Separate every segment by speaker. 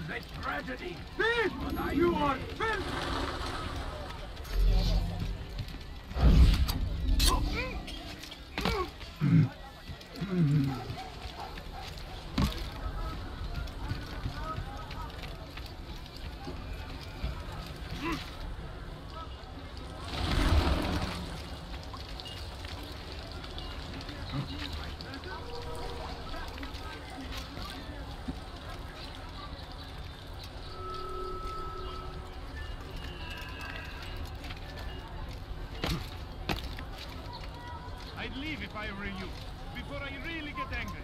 Speaker 1: a tragedy.
Speaker 2: Thief! You are filth!
Speaker 1: I'd leave if I were you, before I really get angry.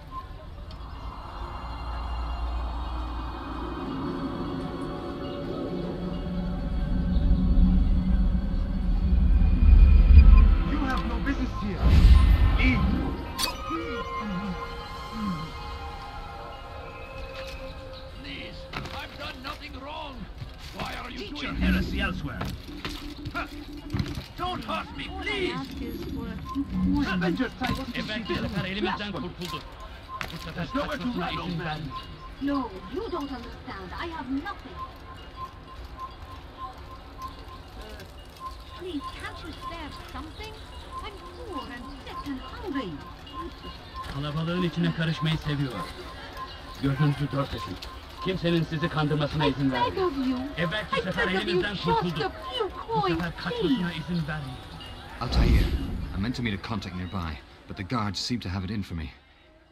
Speaker 2: You have no business here. Leave.
Speaker 1: Please, I've done nothing wrong. Why are you doing heresy elsewhere? Don't hurt me, please!
Speaker 2: Avenger type.
Speaker 3: Sefer elimizden kurtuldu. Bu sefer kaçmasına izin verme.
Speaker 4: No, you don't understand. I have nothing. Please, can't you spare something? I'm poor and sick and hungry.
Speaker 3: Kalabalığın içine karışmayı seviyor. Gözünüzü dört açın. Kimsenin sizi kandırmasına izin
Speaker 4: I beg
Speaker 3: vermeyin.
Speaker 4: of you.
Speaker 3: Evvelki
Speaker 4: I
Speaker 3: sefer
Speaker 4: beg of you
Speaker 3: elimizden
Speaker 4: just
Speaker 3: kurtuldu.
Speaker 4: a few
Speaker 3: Bu
Speaker 4: coins,
Speaker 3: sefer
Speaker 4: please.
Speaker 3: kaçmasına izin vermeyin.
Speaker 5: Altair, I meant to meet a contact nearby, but the guards seem to have it in for me.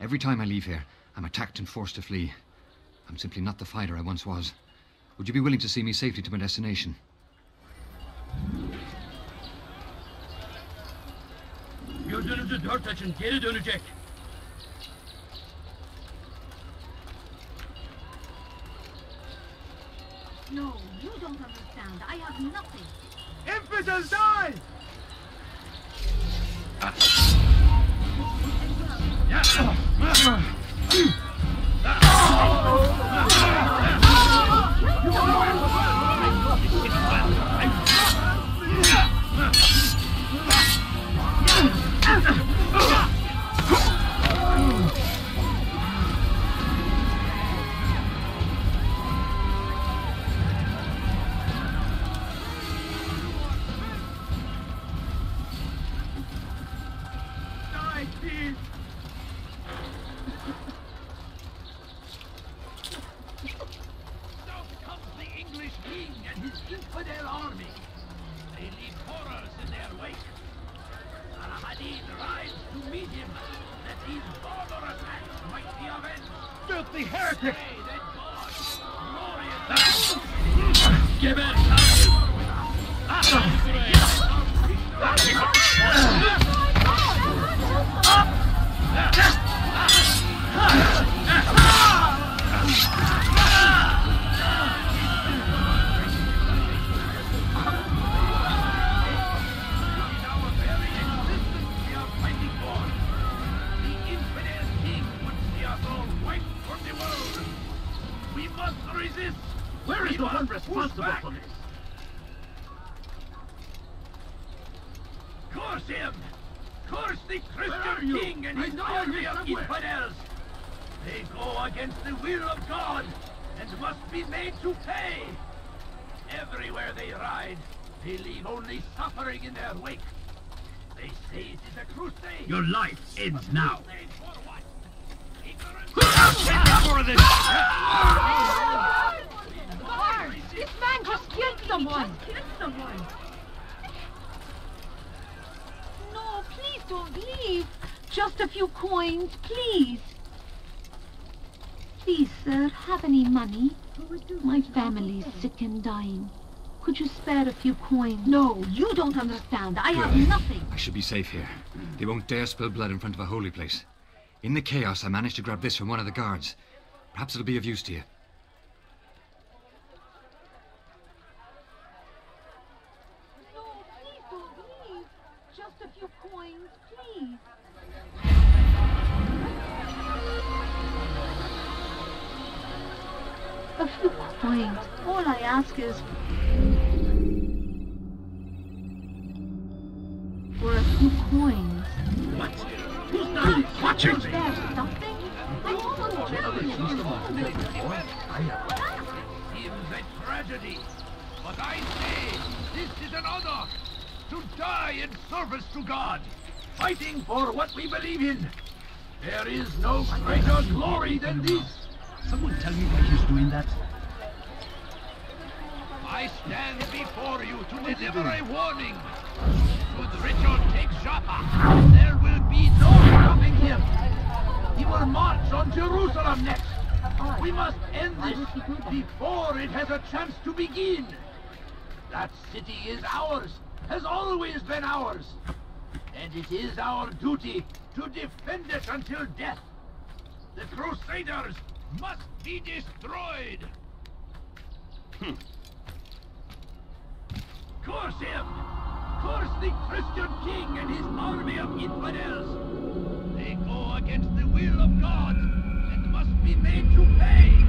Speaker 5: Every time I leave here, I'm attacked and forced to flee. I'm simply not the fighter I once was. Would you be willing to see me safely to my destination?
Speaker 3: Gözünüzü dört açın, geri dönecek.
Speaker 4: No, you don't understand. I have nothing.
Speaker 2: Infidels die! Die, thief!
Speaker 1: Now comes the English king and his infidel army. They leave horrors in their wake. Al-Ahmadi rides to meet him, that these barbar attacks might be avenged.
Speaker 2: Filthy heretic!
Speaker 1: Pray that God, glorious...
Speaker 3: Geber!
Speaker 1: Where is the one responsible for this? Curse him! Curse the Christian king and his army of infidels! They go against the will of God and must be made to pay! Everywhere they ride, they leave only suffering in their wake. They say it is a crusade.
Speaker 3: Your life ends now.
Speaker 1: Crusade for what? Ignorance?
Speaker 4: Guard! This man just killed someone! No, please don't leave. Just a few coins, please. Please, sir, have any money? My family's sick and dying. Could you spare a few coins? No, you don't understand. I have nothing.
Speaker 5: I should be safe here. They won't dare spill blood in front of a holy place. In the chaos, I managed to grab this from one of the guards. Perhaps it'll be of use to you.
Speaker 4: No, please don't leave. Just a few coins, please. A few coins. All I ask is for a few coins.
Speaker 3: What? Who's done this? Watching me!
Speaker 4: There's something. I almost
Speaker 1: a tragedy. But I say, this is an honor. To die in service to God. Fighting for what we believe in. There is no greater glory than this.
Speaker 3: Someone tell me why he's doing that.
Speaker 1: I stand before you to deliver a warning. Should Richard take Joppa, there will be no stopping him. He will march on Jerusalem next. We must end this before it has a chance to begin. That city is ours, has always been ours. And it is our duty to defend it until death. The Crusaders must be destroyed. Curse him! Curse the Christian king and his army of infidels! They go against the will of God and must be made to pay!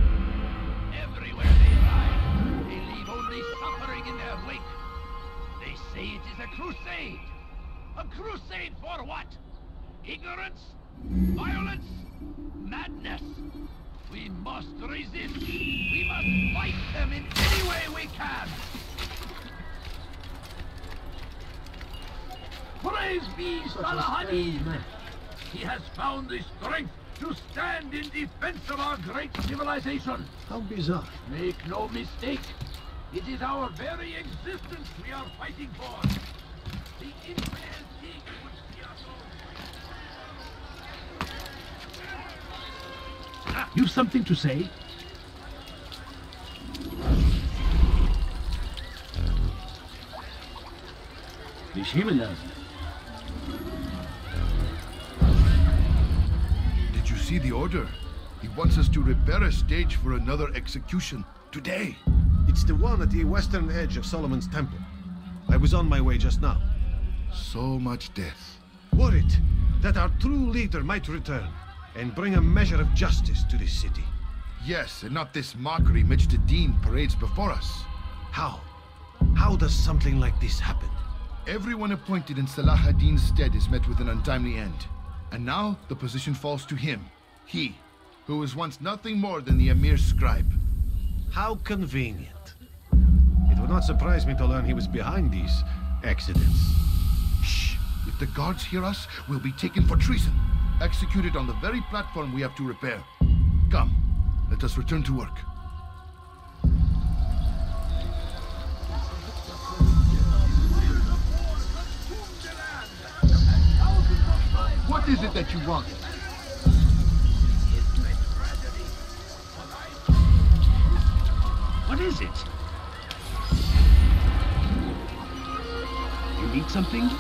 Speaker 1: Everywhere they ride, they leave only suffering in their wake. They say it is a crusade! A crusade for what? Ignorance? Violence? Madness? We must resist! We must fight them in any way we can! Praise be Salahadin! He has found the strength to stand in defense of our great civilization.
Speaker 6: How bizarre.
Speaker 1: Make no mistake, it is our very existence we are fighting for. The infidel king would see us all.
Speaker 3: You've something to say? Bir şey mi lazım?
Speaker 7: Did you see the order? He wants us to repair a stage for another execution today.
Speaker 6: It's the one at the western edge of Solomon's temple. I was on my way just now.
Speaker 7: So much death.
Speaker 6: Worried that our true leader might return and bring a measure of justice to this city.
Speaker 7: Yes, and not this mockery Dean parades before us.
Speaker 6: How? How does something like this happen?
Speaker 7: Everyone appointed in Salah ad-Din's stead is met with an untimely end. And now the position falls to him. He, who was once nothing more than the Emir's scribe.
Speaker 6: How convenient. It would not surprise me to learn he was behind these accidents.
Speaker 7: Shh! If the guards hear us, we'll be taken for treason. Executed on the very platform we have to repair. Come, let us return to work. What is it that you want?
Speaker 3: What is it? You need something?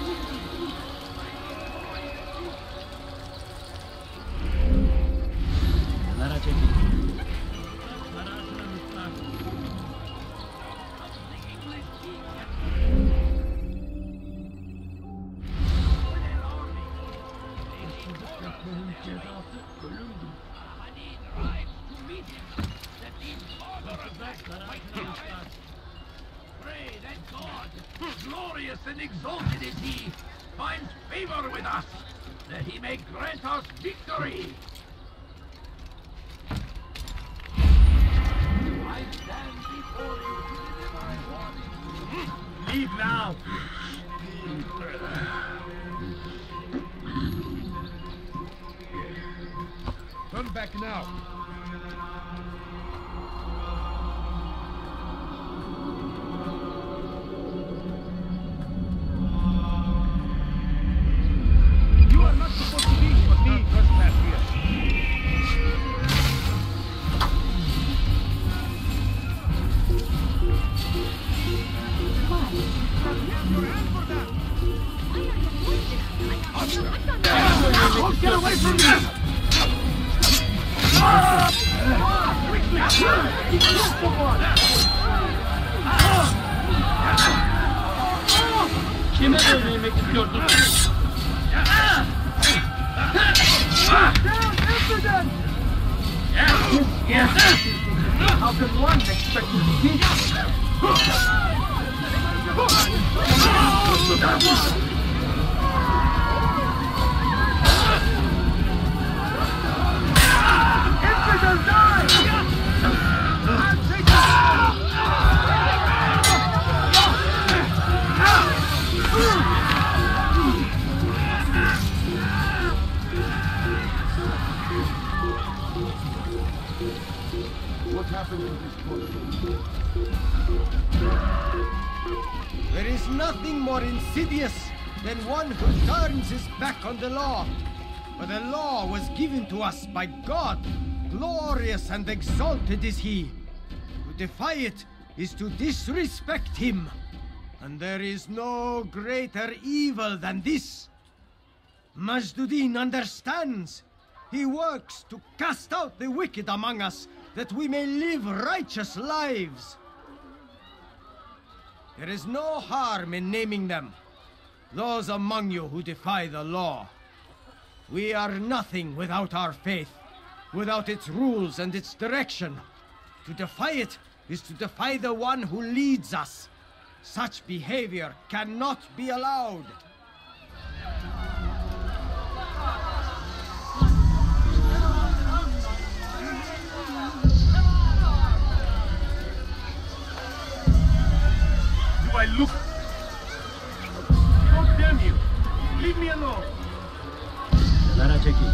Speaker 1: Pray that God, glorious and exalted is he, finds favor with us, that he may grant us victory. I stand before you to deliver a warning.
Speaker 2: Leave now.
Speaker 7: Turn back now.
Speaker 2: You are not supposed to be with me. Trespass here.
Speaker 1: Get away from me!
Speaker 3: Kime öldürmek istiyordun?
Speaker 2: How can one expect to defeat Infidels die! What happened to this book?
Speaker 8: There is nothing more insidious than one who turns his back on the law. For the law was given to us by God. Glorious and exalted is he. To defy it is to disrespect him. And there is no greater evil than this. Majduddin understands. He works to cast out the wicked among us, that we may live righteous lives. There is no harm in naming them, those among you who defy the law. We are nothing without our faith, without its rules and its direction. To defy it is to defy the one who leads us. Such behavior cannot be allowed.
Speaker 2: Do I look? God damn you! Leave me alone!
Speaker 3: Lara çekil.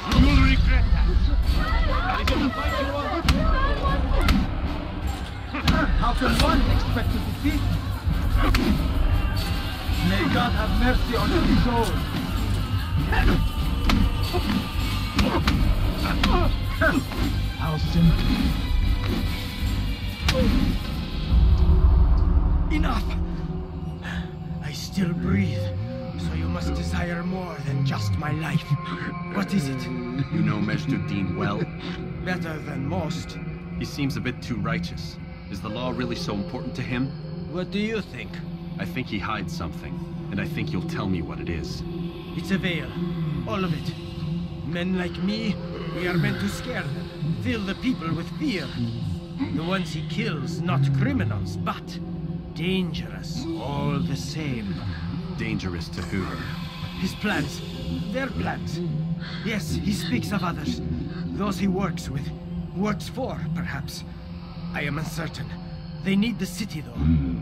Speaker 2: You will regret that! Are you gonna fight you all?
Speaker 9: How can one expect to defeat? May God have mercy on your soul. How simple.
Speaker 8: Enough! I still breathe, so you must desire more than just my life. What is it?
Speaker 10: You know Majduddin well.
Speaker 8: Better than most.
Speaker 10: He seems a bit too righteous. Is the law really so important to him?
Speaker 8: What do you think?
Speaker 10: I think he hides something, and I think you'll tell me what it is.
Speaker 8: It's a veil. All of it. Men like me, we are meant to scare them, fill the people with fear. The ones he kills, not criminals, but dangerous all the same.
Speaker 10: Dangerous to who?
Speaker 8: His plans. Their plans. Yes, he speaks of others. Those he works with. Works for, perhaps. I am uncertain. They need the city, though.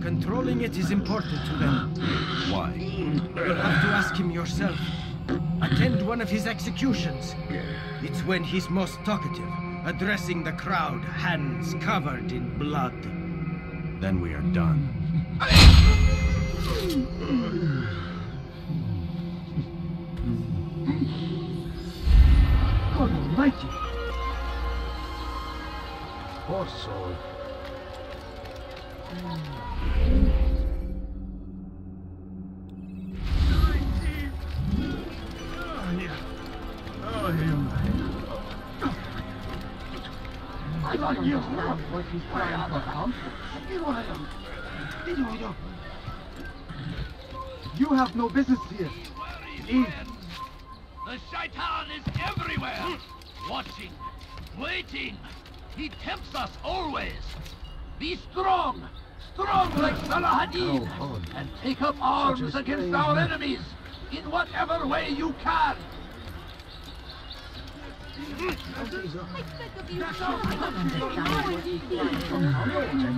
Speaker 8: Controlling it is important to them.
Speaker 10: Why?
Speaker 8: You'll have to ask him yourself. Attend one of his executions. It's when he's most talkative, addressing the crowd, hands covered in blood.
Speaker 10: Then we are done.
Speaker 9: God Almighty! Poor soul.
Speaker 2: I don't understand what he's trying to come.
Speaker 9: You have no business here. Leave.
Speaker 1: The shaitan is everywhere, watching, waiting. He tempts us always. Be strong, strong like Salahadin, and take up arms against our enemies in whatever way you can.
Speaker 4: I've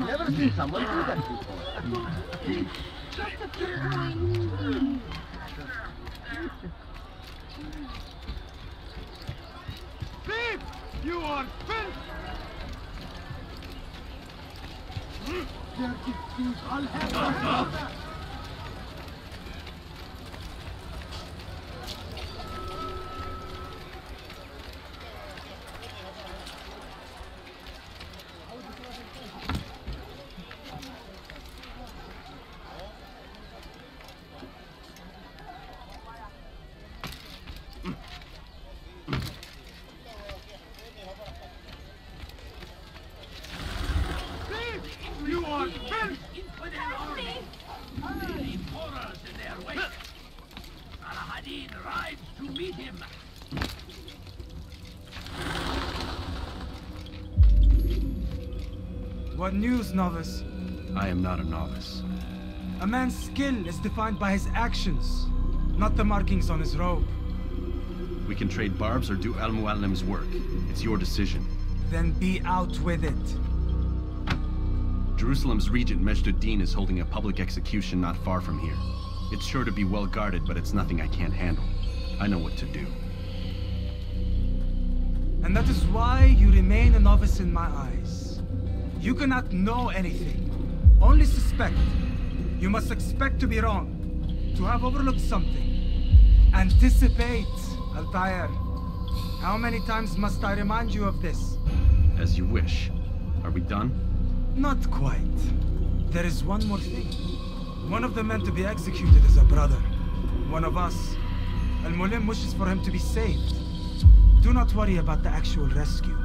Speaker 9: never seen someone do that before.
Speaker 4: Just a few coins.
Speaker 2: Thief! You are filth!
Speaker 9: Dirty thief, I'll have you.
Speaker 2: You are filth!
Speaker 1: Infidel army, leaving horrors in their wake. Salahadin rides to meet him.
Speaker 11: What news, novice?
Speaker 10: I am not a novice.
Speaker 11: A man's skill is defined by his actions, not the markings on his robe.
Speaker 10: We can trade barbs or do Al-Muallim's work. It's your decision.
Speaker 11: Then be out with it.
Speaker 10: Jerusalem's regent Majduddin is holding a public execution not far from here. It's sure to be well guarded, but it's nothing I can't handle. I know what to do.
Speaker 11: And that is why you remain a novice in my eyes. You cannot know anything, only suspect. You must expect to be wrong, to have overlooked something. Anticipate, Altair. How many times must I remind you of this?
Speaker 10: As you wish. Are we done?
Speaker 11: Not quite. There is one more thing. One of the men to be executed is a brother. One of us. Al-Mulim wishes for him to be saved. Do not worry about the actual rescue.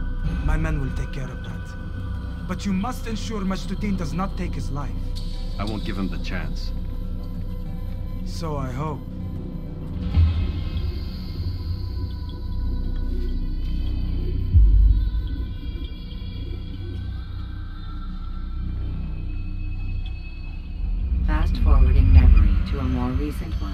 Speaker 11: My men will take care of that. But you must ensure Majduddin does not take his life.
Speaker 10: I won't give him the chance.
Speaker 11: So I hope.
Speaker 12: Fast-forwarding memory to a more recent one.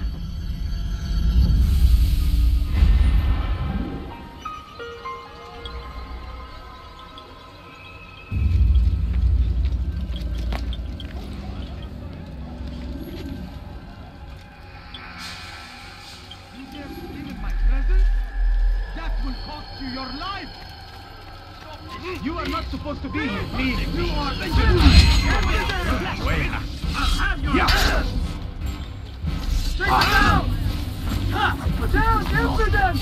Speaker 9: You are not supposed to be here, please. You are the
Speaker 1: Wait. I'll have you. Take it down! Down, after them!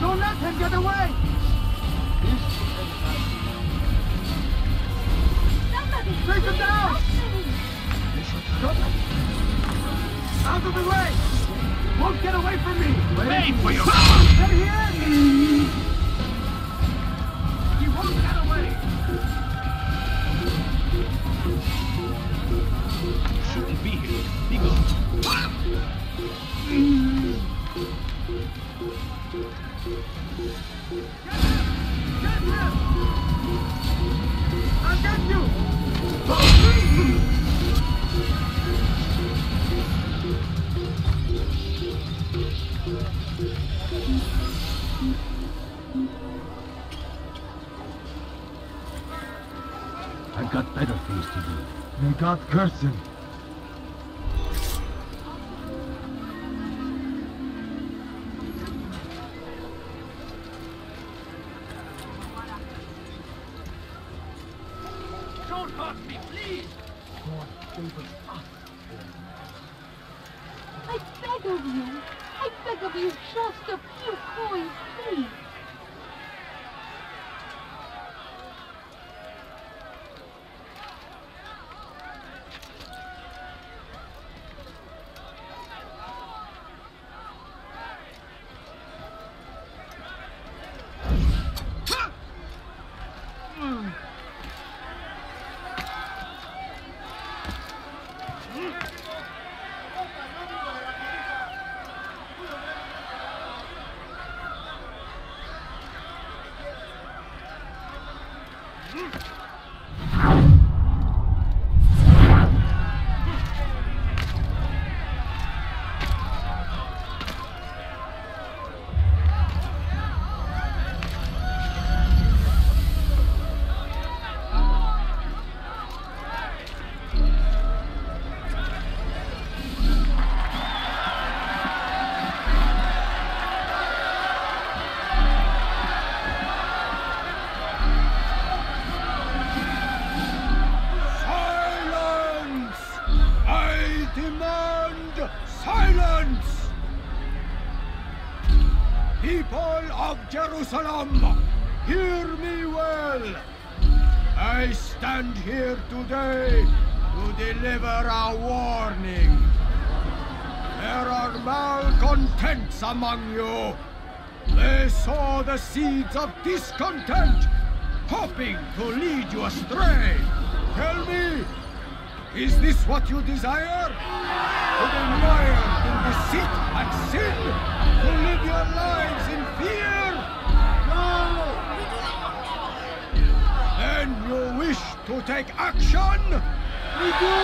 Speaker 1: Don't let him get away! Take him down! Out of the way! Won't get away from me! Wait for your Stay here! You won't get away!
Speaker 2: You shouldn't be here. Be gone.
Speaker 1: Get him! I'll get you!
Speaker 9: I've got better things to do. May God curse him.
Speaker 1: Don't hurt me, please!
Speaker 9: God favors us.
Speaker 4: I beg of you. I beg of you just a few coins, please.
Speaker 8: People of Jerusalem, hear me well. I stand here today to deliver a warning. There are malcontents among you. They sow the seeds of discontent, hoping to lead you astray. Tell me, is this what you desire? To be mired in deceit and sin? To live your lives in fear? No! Then you wish to take action? We do!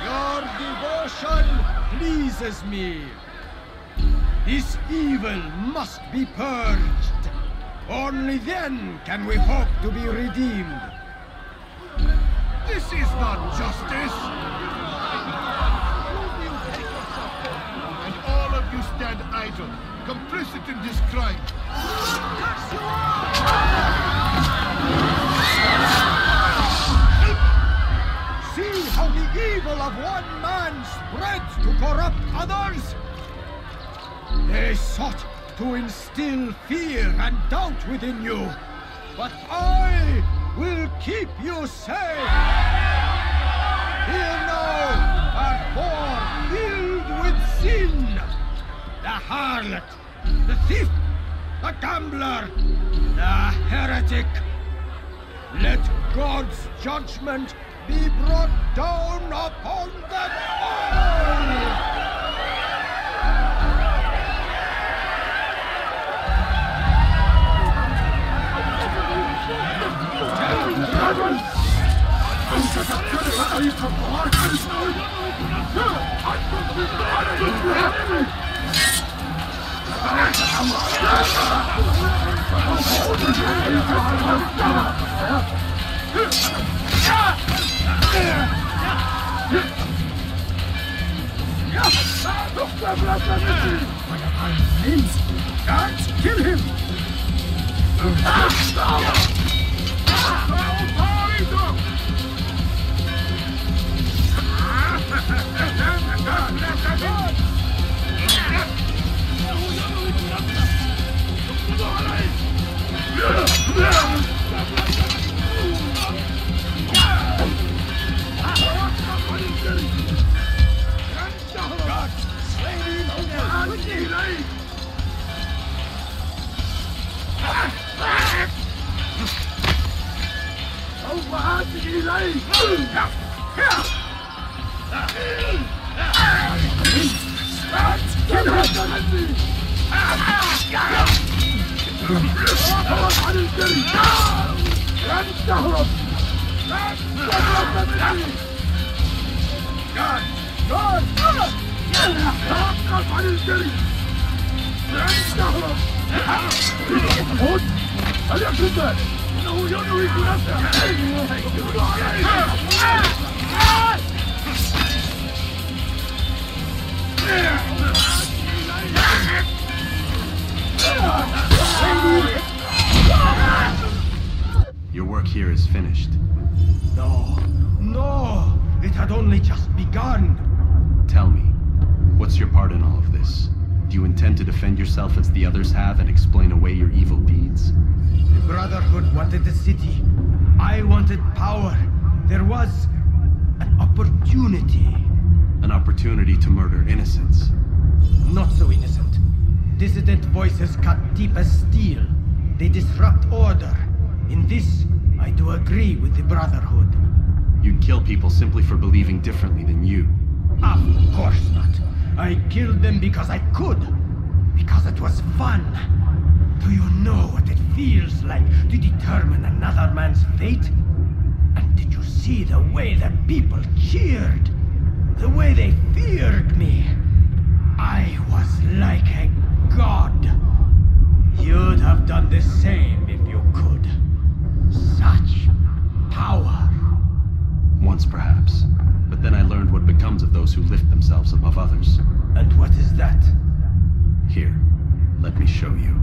Speaker 8: Your devotion pleases me. This evil must be purged. Only then can we hope to be redeemed.
Speaker 6: This is not justice!
Speaker 7: traitor, complicit in this crime.
Speaker 8: See how the evil of one man spreads to corrupt others? They sought to instill fear and doubt within you, but I will keep you safe. Here now are four filled with sin. The harlot, the thief, the gambler, the heretic. Let God's judgment be brought down upon them all! Kill him!
Speaker 10: Your work here is finished.
Speaker 8: No, no! It had only just begun.
Speaker 10: Tell me, what's your part in all of this? Do you intend to defend yourself as the others have and explain away your evil deeds?
Speaker 8: The Brotherhood wanted the city. I wanted power. There was an opportunity.
Speaker 10: An opportunity to murder innocents.
Speaker 8: Not so innocent. Dissident voices cut deep as steel. They disrupt order. In this, I do agree with the Brotherhood.
Speaker 10: You'd kill people simply for believing differently than you.
Speaker 8: Of course not. I killed them because I could. Because it was fun. Do you know what it feels like to determine another man's fate? And did you see the way the people cheered? The way they feared me? I was like a god. You'd have done the same if you could. Such power.
Speaker 10: Once perhaps. But then I learned what becomes of those who lift themselves above others.
Speaker 8: And what is that?
Speaker 10: Here, let me show you.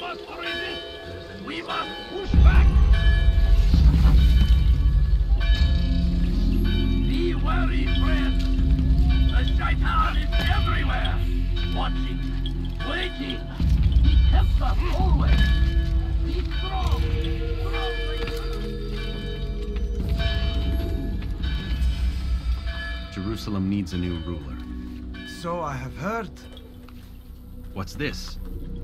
Speaker 1: must resist. We must push back. Be wary, friends. The Shaitan is everywhere. Watching, waiting. He tempts us always. Be strong.
Speaker 10: Jerusalem needs a new ruler.
Speaker 11: So I have heard.
Speaker 10: What's this?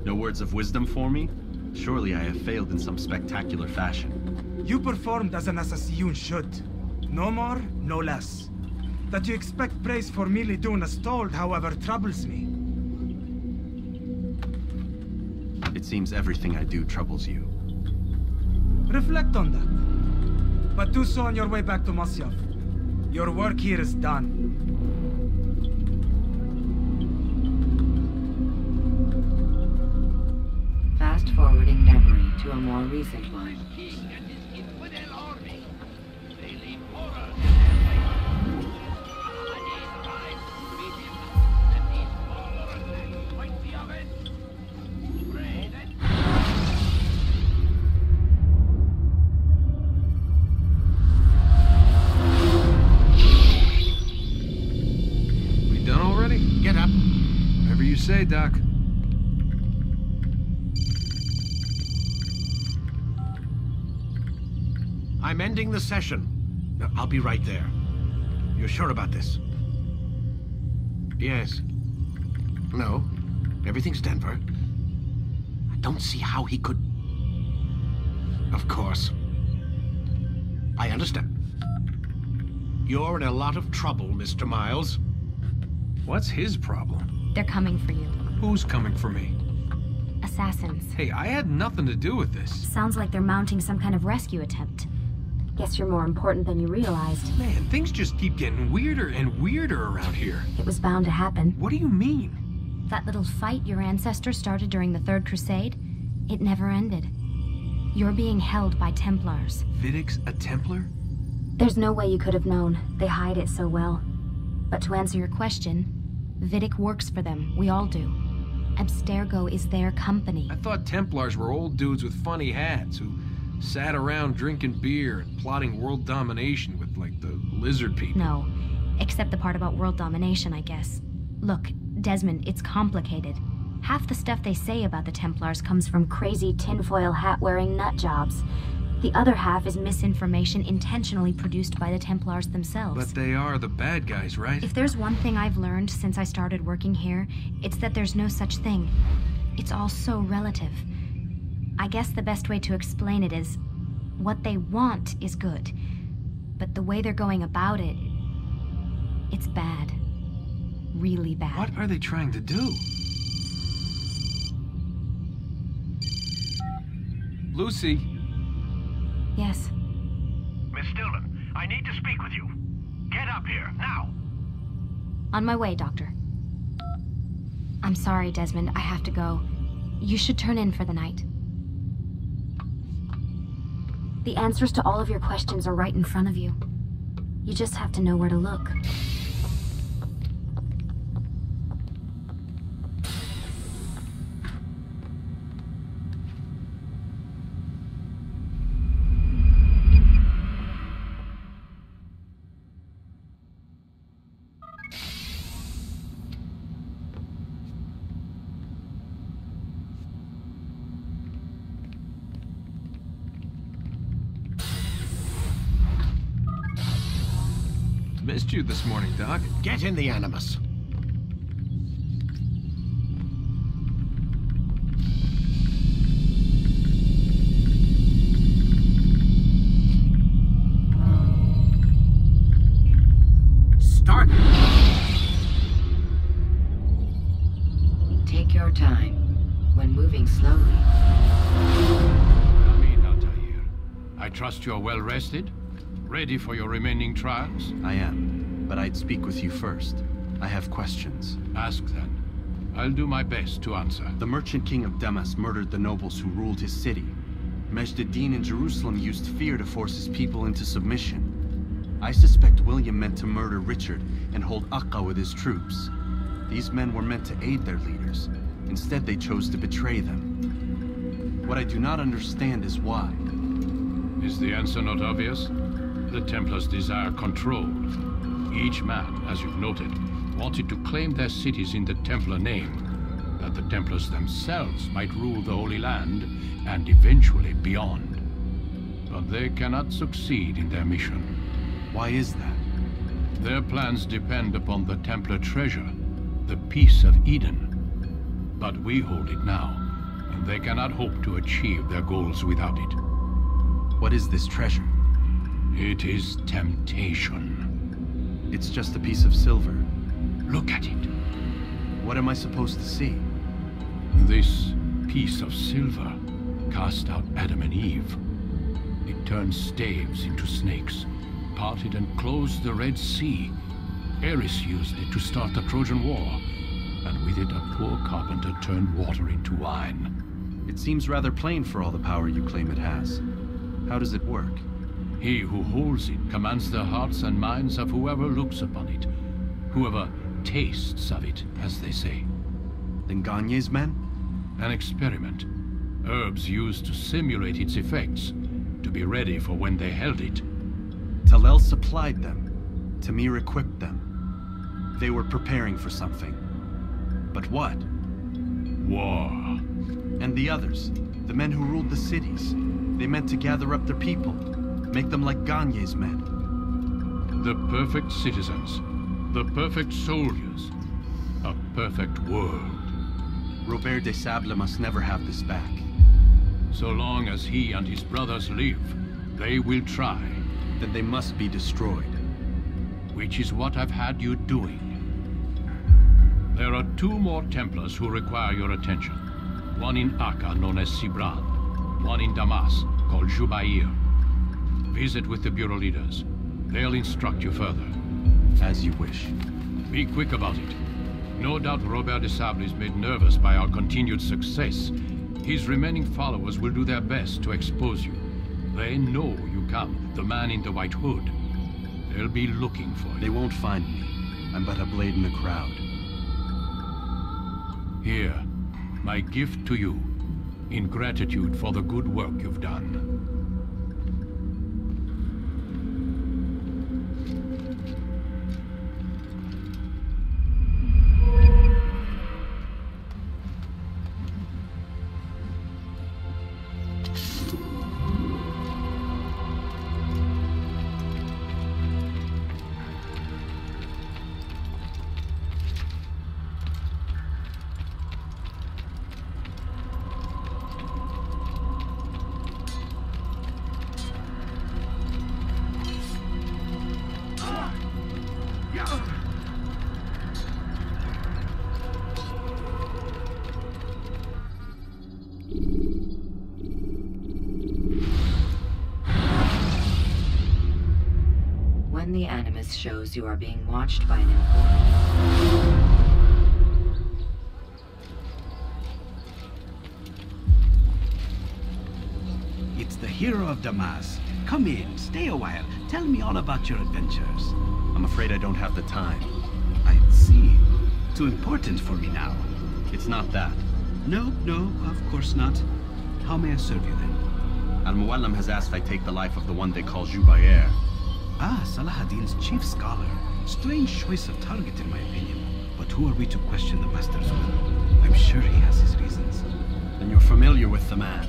Speaker 10: No words of wisdom for me? Surely I have failed in some spectacular fashion.
Speaker 11: You performed as an assassin should. No more, no less. That you expect praise for merely doing as told, however, troubles me.
Speaker 10: It seems everything I do troubles you.
Speaker 11: Reflect on that. But do so on your way back to Masyaf. Your work here is done.
Speaker 12: Fast-forwarding memory to a more recent one.
Speaker 13: We done already?
Speaker 6: Get up.
Speaker 13: Whatever you say, Doc.
Speaker 6: I'm ending the session. I'll be right there. You're sure about this? Yes. No. Everything's Denver. I don't see how he could... Of course. I understand. You're in a lot of trouble, Mr. Miles.
Speaker 13: What's his problem?
Speaker 14: They're coming for you.
Speaker 13: Who's coming for me?
Speaker 14: Assassins.
Speaker 13: Hey, I had nothing to do with this.
Speaker 14: Sounds like they're mounting some kind of rescue attempt. Guess you're more important than you realized.
Speaker 13: Man, things just keep getting weirder and weirder around here.
Speaker 14: It was bound to happen.
Speaker 13: What do you mean?
Speaker 14: That little fight your ancestors started during the Third Crusade, it never ended. You're being held by Templars.
Speaker 13: Vidic's a Templar?
Speaker 14: There's no way you could have known. They hide it so well. But to answer your question, Vidic works for them. We all do. Abstergo is their company.
Speaker 13: I thought Templars were old dudes with funny hats who sat around drinking beer and plotting world domination with, like, the lizard people.
Speaker 14: No, except the part about world domination, I guess. Look, Desmond, it's complicated. Half the stuff they say about the Templars comes from crazy tinfoil hat-wearing nut jobs. The other half is misinformation intentionally produced by the Templars themselves.
Speaker 13: But they are the bad guys, right?
Speaker 14: If there's one thing I've learned since I started working here, it's that there's no such thing. It's all so relative. I guess the best way to explain it is, what they want is good, but the way they're going about it, it's bad. Really bad.
Speaker 13: What are they trying to do? Lucy?
Speaker 14: Yes?
Speaker 15: Miss Stillman, I need to speak with you. Get up here, now!
Speaker 14: On my way, Doctor. I'm sorry, Desmond, I have to go. You should turn in for the night. The answers to all of your questions are right in front of you. You just have to know where to look.
Speaker 13: Missed you this morning, Doc.
Speaker 6: Get in the Animus. Start!
Speaker 12: Take your time. When moving slowly.
Speaker 15: Amin, Altair. I trust you're well rested? Ready for your remaining trials?
Speaker 10: I am, but I'd speak with you first. I have questions.
Speaker 15: Ask then. I'll do my best to answer.
Speaker 10: The merchant king of Damas murdered the nobles who ruled his city. Majd-ad-Din in Jerusalem used fear to force his people into submission. I suspect William meant to murder Richard and hold Aqqa with his troops. These men were meant to aid their leaders. Instead, they chose to betray them. What I do not understand is why.
Speaker 15: Is the answer not obvious? The Templars desire control. Each man, as you've noted, wanted to claim their cities in the Templar name, that the Templars themselves might rule the Holy Land and eventually beyond. But they cannot succeed in their mission.
Speaker 10: Why is that?
Speaker 15: Their plans depend upon the Templar treasure, the Peace of Eden. But we hold it now, and they cannot hope to achieve their goals without it.
Speaker 10: What is this treasure?
Speaker 15: It is temptation.
Speaker 10: It's just a piece of silver.
Speaker 15: Look at it.
Speaker 10: What am I supposed to see?
Speaker 15: This piece of silver cast out Adam and Eve. It turned staves into snakes, parted and closed the Red Sea. Ares used it to start the Trojan War, and with it a poor carpenter turned water into wine.
Speaker 10: It seems rather plain for all the power you claim it has. How does it work?
Speaker 15: He who holds it commands the hearts and minds of whoever looks upon it, whoever tastes of it, as they say.
Speaker 10: Then Gagne's men?
Speaker 15: An experiment. Herbs used to simulate its effects, to be ready for when they held it.
Speaker 10: Talel supplied them. Tamir equipped them. They were preparing for something. But what?
Speaker 15: War.
Speaker 10: And the others, the men who ruled the cities, they meant to gather up their people, make them like Gagne's men.
Speaker 15: The perfect citizens, the perfect soldiers, a perfect world.
Speaker 10: Robert de Sable must never have this back.
Speaker 15: So long as he and his brothers live, they will try.
Speaker 10: Then they must be destroyed.
Speaker 15: Which is what I've had you doing. There are 2 more Templars who require your attention. One in Akka, known as Sibran. One in Damas, called Jubair. Visit with the Bureau leaders. They'll instruct you further.
Speaker 10: As you wish.
Speaker 15: Be quick about it. No doubt Robert de Sable is made nervous by our continued success. His remaining followers will do their best to expose you. They know you come, the man in the white hood. They'll be looking for you.
Speaker 10: They won't find me. I'm but a blade in the crowd.
Speaker 15: Here, my gift to you, in gratitude for the good work you've done.
Speaker 12: When the Animus shows you are being watched by an informant.
Speaker 16: It's the hero of Damas. Come in, stay a while. Tell me all about your adventures.
Speaker 10: I'm afraid I don't have the time.
Speaker 16: I see. Too important for me now.
Speaker 10: It's not that.
Speaker 16: No, of course not. How may I serve you then?
Speaker 10: Al-Muallim has asked I take the life of the one they call Jubair.
Speaker 16: Ah, Salahadin's chief scholar. Strange choice of target in my opinion. But who are we to question the master's will? I'm sure he has his reasons.
Speaker 10: Then you're familiar with the man.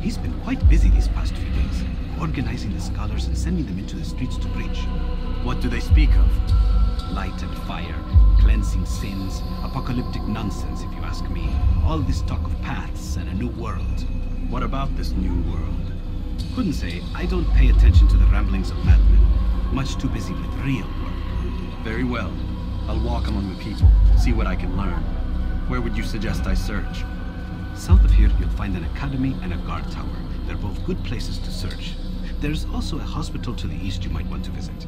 Speaker 16: He's been quite busy these past few days, organizing the scholars and sending them into the streets to preach.
Speaker 10: What do they speak of?
Speaker 16: Light and fire, cleansing sins, apocalyptic nonsense if you ask me. All this talk of paths and a new world.
Speaker 10: What about this new world?
Speaker 16: Couldn't say. I don't pay attention to the ramblings of madmen. Much too busy with real work.
Speaker 10: Very well. I'll walk among the people, see what I can learn. Where would you suggest I search?
Speaker 16: South of here, you'll find an academy and a guard tower. They're both good places to search. There's also a hospital to the east you might want to visit.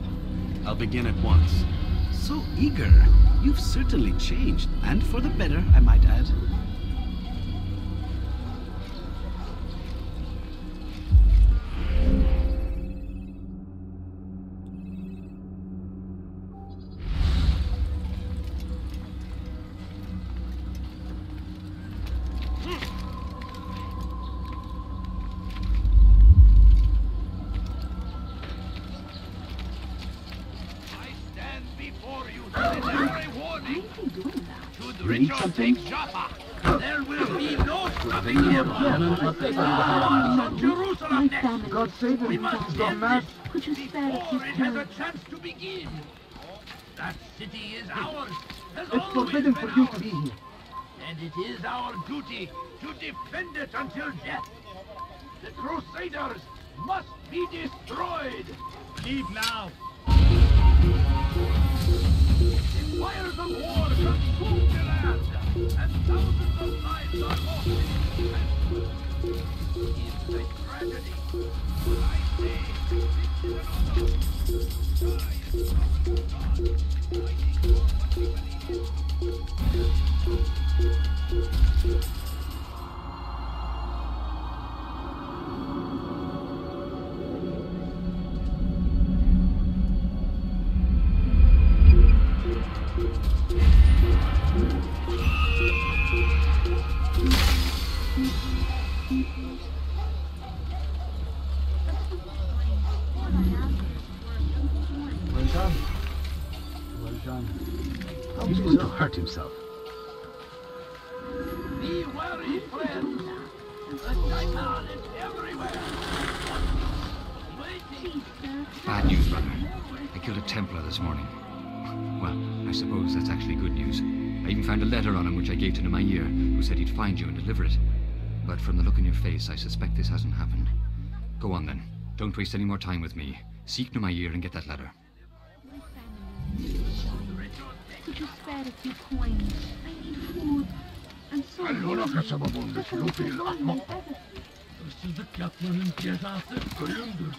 Speaker 10: I'll begin at once.
Speaker 16: So eager. You've certainly changed, and for the better, I might add.
Speaker 3: something?
Speaker 1: There will be no stopping him. Jerusalem next.
Speaker 4: God
Speaker 1: save him. We must end this
Speaker 4: Could you spare a few
Speaker 1: before it has a
Speaker 4: coins?
Speaker 1: chance to begin. That city is ours. Has
Speaker 9: It's
Speaker 1: always
Speaker 9: forbidden
Speaker 1: been
Speaker 9: for you to
Speaker 1: ours.
Speaker 9: be here.
Speaker 1: And it is our duty to defend it until death. The Crusaders must be destroyed. Leave now. The fires of war consume the land, and thousands of lives are lost. It's a tragedy. But I say, this is an honor. I am God, fighting for what we believe in.
Speaker 9: Well done. Well done. He's going to hurt himself.
Speaker 1: Be wary, friends. The Shaitan is everywhere. Waiting.
Speaker 5: Bad news, brother. I killed a Templar this morning. Well, I suppose that's actually good news. I even found a letter on him which I gave to Nemair, who said he'd find you and deliver it. But from the look in your face, I suspect this hasn't happened. Go on then. Don't waste any more time with me. Seek Nemair and get that letter.
Speaker 4: Could you spare a few coins? I need food. And so
Speaker 3: Hırsızlık yapmanın cezası ölümdür.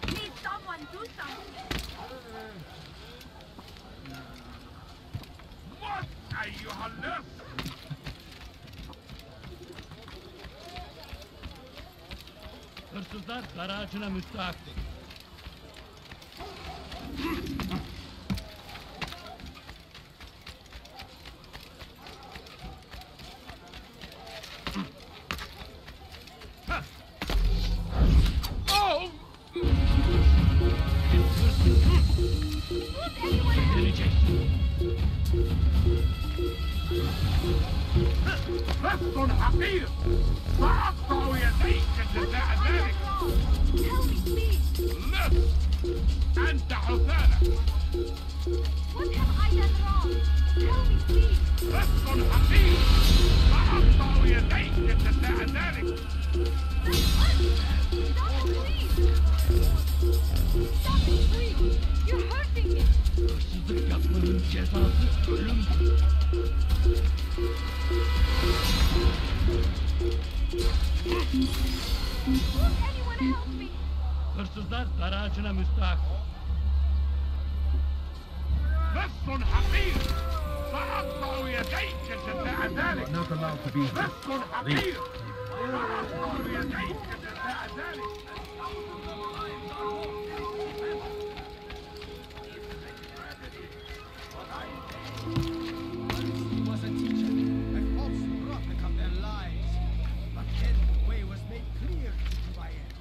Speaker 4: Please, someone do something.
Speaker 1: What أيها الناس؟
Speaker 3: Hırsızlar dar ağacına müstahakdır.
Speaker 1: رفض حقير سأقطع يديك جزاء ذلك. لف أنت حثالة.
Speaker 4: What have I done wrong? Tell me, please.
Speaker 1: رفض حقير سأقطع يديك جزاء ذلك.
Speaker 4: Stop it, please. You're hurting me.
Speaker 3: Hırsızlık yapmanın cezası ölümdür.
Speaker 4: Won't anyone help me?
Speaker 3: Hırsızlar dar ağacına müstahakdır.
Speaker 1: رفض حقير سأقطع يديك جزاء ذلك.
Speaker 9: Not allowed to be here.
Speaker 1: رفض حقير سأقطع يديك جزاء ذلك.
Speaker 8: He was a teacher, a false prophet of their lies. But then the way was made clear to Tobias.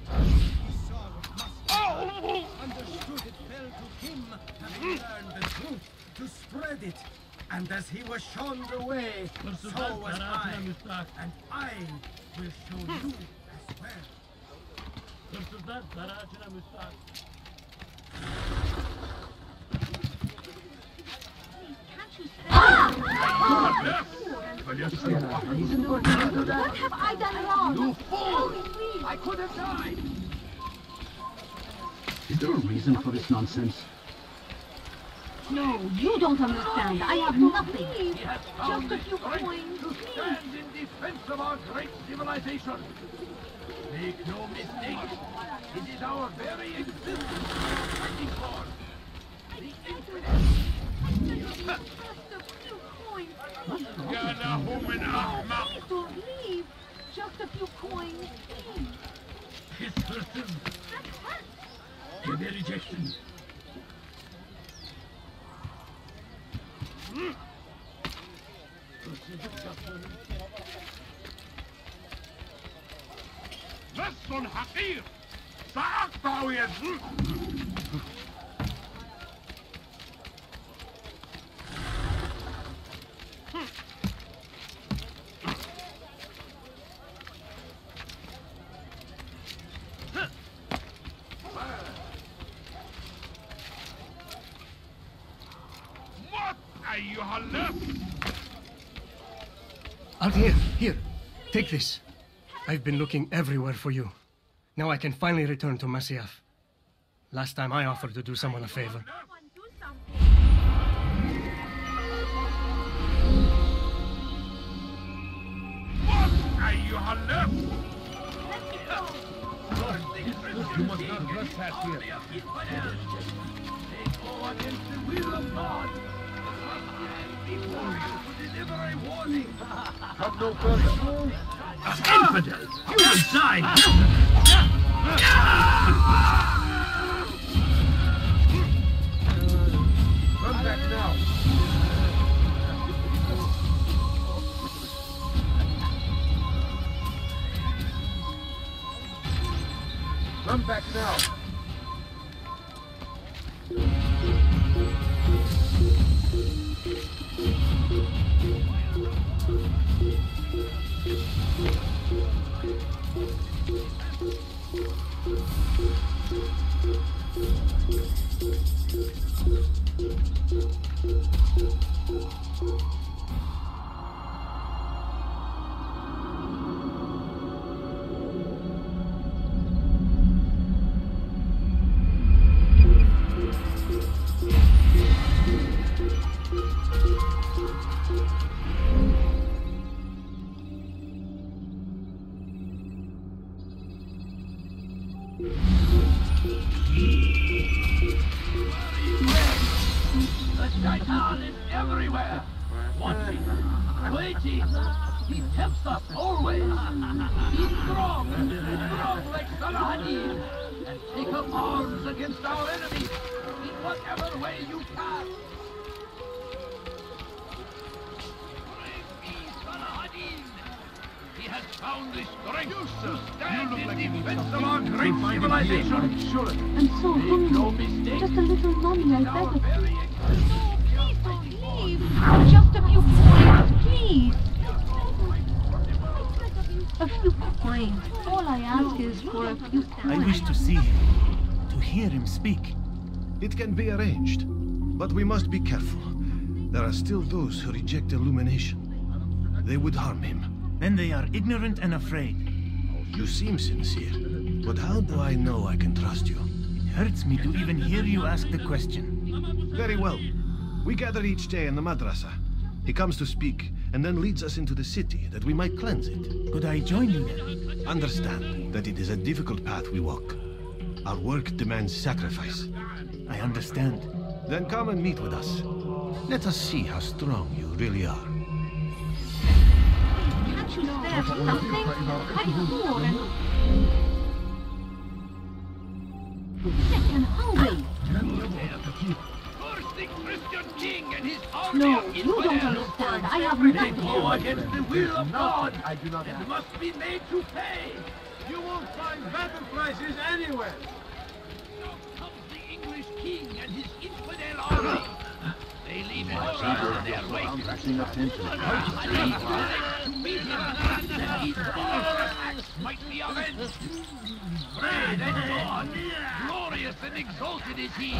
Speaker 8: He saw what must be, understood it fell to him, having learned the truth, to spread it. And as he was shown the way, so was I. And I will show you as well.
Speaker 3: Hırsızlar dar ağacına müstahakdır.
Speaker 4: What have I done wrong?
Speaker 1: You fool! I could have died.
Speaker 9: Is there a reason for this nonsense?
Speaker 4: No, you don't understand. I have nothing.
Speaker 1: He has found
Speaker 4: Just a
Speaker 1: the
Speaker 4: few
Speaker 1: strength
Speaker 4: coins.
Speaker 1: to stand in defense of our great civilization. Make no mistake, it is our very existence we are fighting for. The infinite.
Speaker 4: Just a few coins.
Speaker 1: يا له من أحمق.
Speaker 4: Please don't leave. Just a few coins, please.
Speaker 3: Pis hırsız. Gebereceksin. Hırsızlık yapmanın
Speaker 1: لص حقير سأقطع يدك.
Speaker 17: Here. Take this. I've been looking everywhere for you. Now I can finally return to Masyaf. Last time I offered to do someone a favor.
Speaker 1: You must not trespass here. They go against the will of God. Before you to deliver a warning.
Speaker 7: Come no further.
Speaker 3: Infidels! You will die!
Speaker 7: Run back now. Run back now.
Speaker 1: The shaitan is everywhere. Watching, waiting. He tempts us always. He's strong like Salahadin. And take up arms against our enemies in whatever way you can. He has found the strength to stand in defense of our great civilization.
Speaker 4: I'm so hungry.
Speaker 1: No mistake.
Speaker 4: Just a little money, I beg of you. Please don't leave. Just a few coins, please. A few coins. All I ask is for a few coins.
Speaker 16: I wish to see him, to hear him speak.
Speaker 6: It can be arranged, but we must be careful. There are still those who reject illumination. They would harm him.
Speaker 16: Then they are ignorant and afraid.
Speaker 6: You seem sincere, but how do I know I can trust you?
Speaker 16: It hurts me to even hear you ask the question.
Speaker 6: Very well. We gather each day in the madrasa. He comes to speak, and then leads us into the city, that we might cleanse it.
Speaker 16: Could I join you then?
Speaker 6: Understand that it is a difficult path we walk. Our work demands sacrifice.
Speaker 16: I understand.
Speaker 6: Then come and meet with us. Let us see how strong you really are.
Speaker 4: Can't you spare something? I'm poor and sick and hungry.
Speaker 1: Curse the Christian king and his army
Speaker 4: No,
Speaker 1: of
Speaker 4: you don't
Speaker 1: infidels.
Speaker 4: understand. I have
Speaker 1: They
Speaker 4: nothing.
Speaker 1: go against the will of God
Speaker 7: I do not
Speaker 1: and
Speaker 7: have.
Speaker 1: must be made to pay.
Speaker 8: You won't find battle prices anywhere.
Speaker 1: Now comes the English king and his infidel army. They leave horrors in their wake. To meet him, that each barbarous acts might be avenged. Great and God, glorious and exalted is he.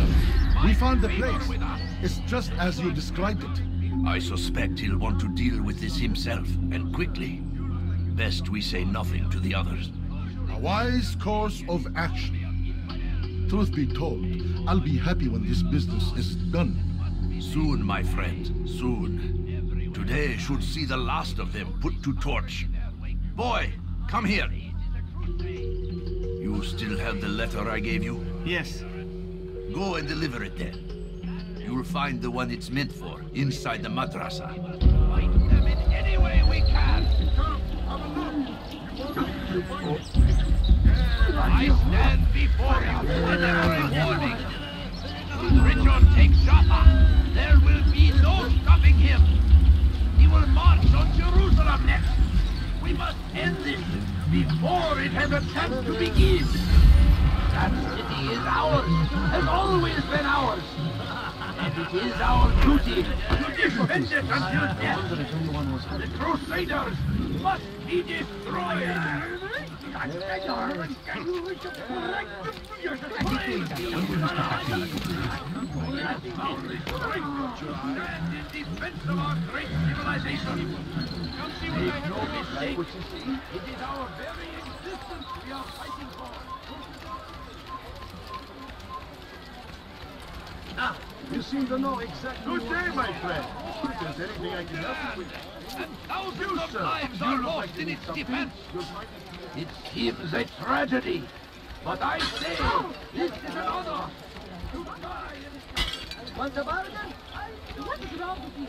Speaker 7: We found the
Speaker 1: Favor
Speaker 7: place.
Speaker 1: with us.
Speaker 7: It's just as you described it.
Speaker 18: I suspect he'll want to deal with this himself, and quickly. Best we say nothing to the others.
Speaker 7: A wise course of action. Truth be told, I'll be happy when this business is done.
Speaker 18: Soon, my friend, soon. Today should see the last of them put to torch. Boy, come here. You still have the letter I gave you?
Speaker 16: Yes.
Speaker 18: Go and deliver it then. You'll find the one it's meant for inside the madrasa.
Speaker 1: Fight them in any way we can. I stand before you for every warning. Richard takes Jaffa. There will be no stopping him. He will march on Jerusalem next. We must end this before it has a chance to begin. That city is ours, has always been ours. And it is our duty to defend it until death. The Crusaders must be destroyed. defense of our great civilization. Make no mistake, it is our very existence we are fighting for.
Speaker 9: Ah, you seem to know exactly. Good day, my friend. If there's anything I can help you with.
Speaker 1: And thousands of lives are lost in its defense. It seems a tragedy, but I say this is an honor to die in... Want a bargain? What is wrong with you?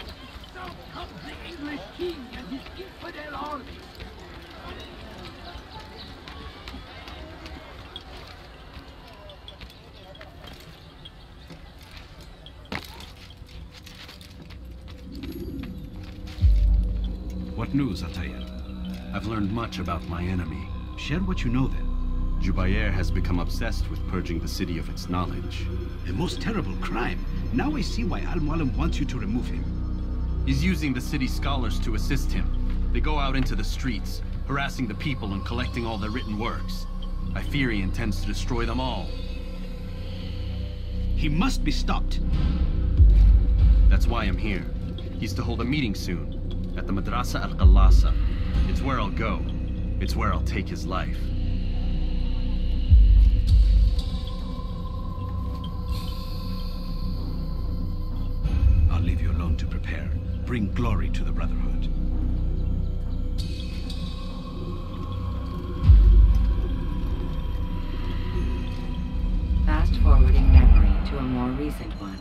Speaker 1: So comes the English king and his infidel army.
Speaker 16: What news, Atayer?
Speaker 10: I've learned much about my enemy.
Speaker 16: Share what you know then.
Speaker 10: Jubair has become obsessed with purging the city of its knowledge.
Speaker 16: A most terrible crime. Now I see why Al-Mualim wants you to remove him.
Speaker 10: He's using the city scholars to assist him. They go out into the streets, harassing the people and collecting all their written works. I fear he intends to destroy them all.
Speaker 16: He must be stopped.
Speaker 10: That's why I'm here. He's to hold a meeting soon, at the Madrasa al-Qallasa. It's where I'll go. It's where I'll take his life.
Speaker 16: I'll leave you alone to prepare. Bring glory to the Brotherhood.
Speaker 12: Fast-forwarding memory to a more recent one.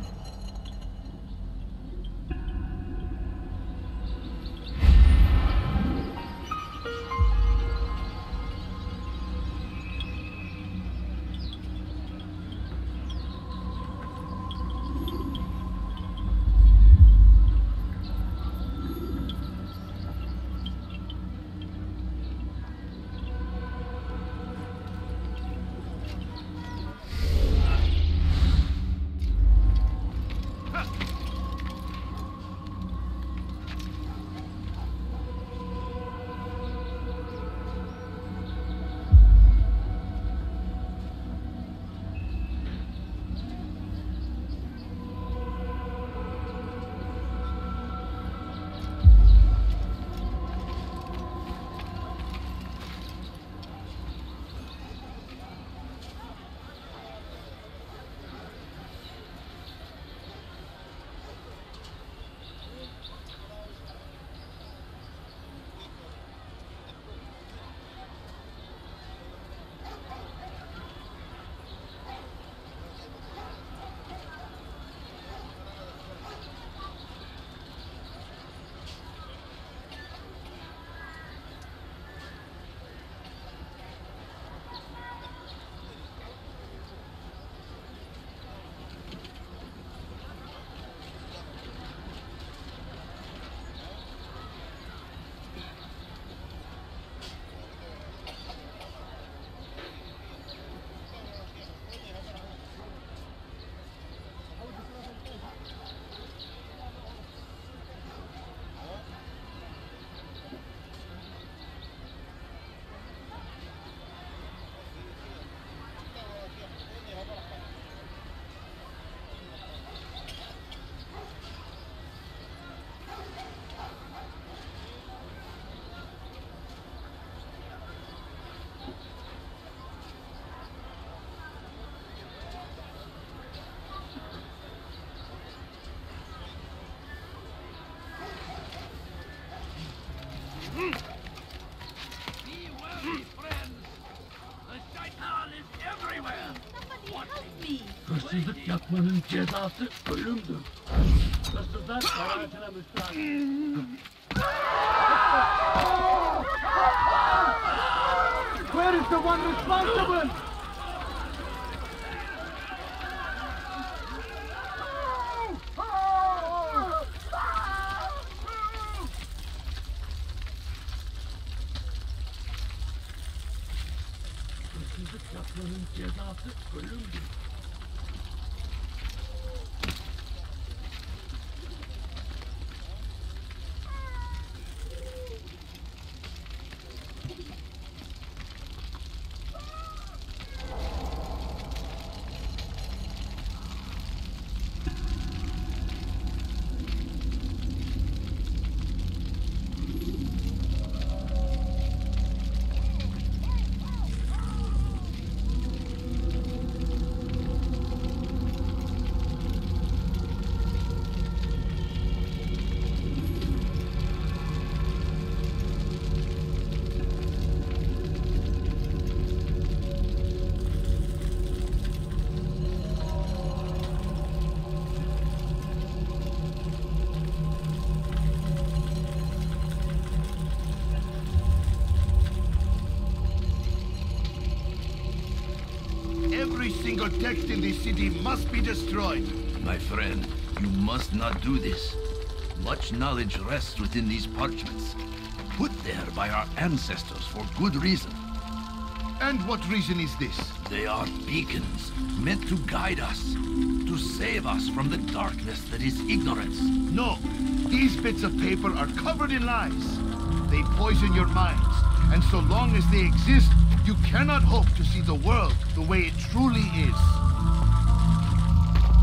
Speaker 1: Be wary, friends. The shaitan is everywhere. Somebody help me.
Speaker 3: Hırsızlık yapmanın cezası ölümdür. Hırsızlar hayatına müstahak.
Speaker 9: Where is the one responsible?
Speaker 3: Hırsızlık yapmanın cezası ölümdür.
Speaker 7: Every single text in this city must be destroyed.
Speaker 18: My friend, you must not do this. Much knowledge rests within these parchments, put there by our ancestors for good reason.
Speaker 7: And what reason is this?
Speaker 18: They are beacons, meant to guide us, to save us from the darkness that is ignorance.
Speaker 7: No, these bits of paper are covered in lies. They poison your minds, and so long as they exist, you cannot hope to see the world the way it truly is.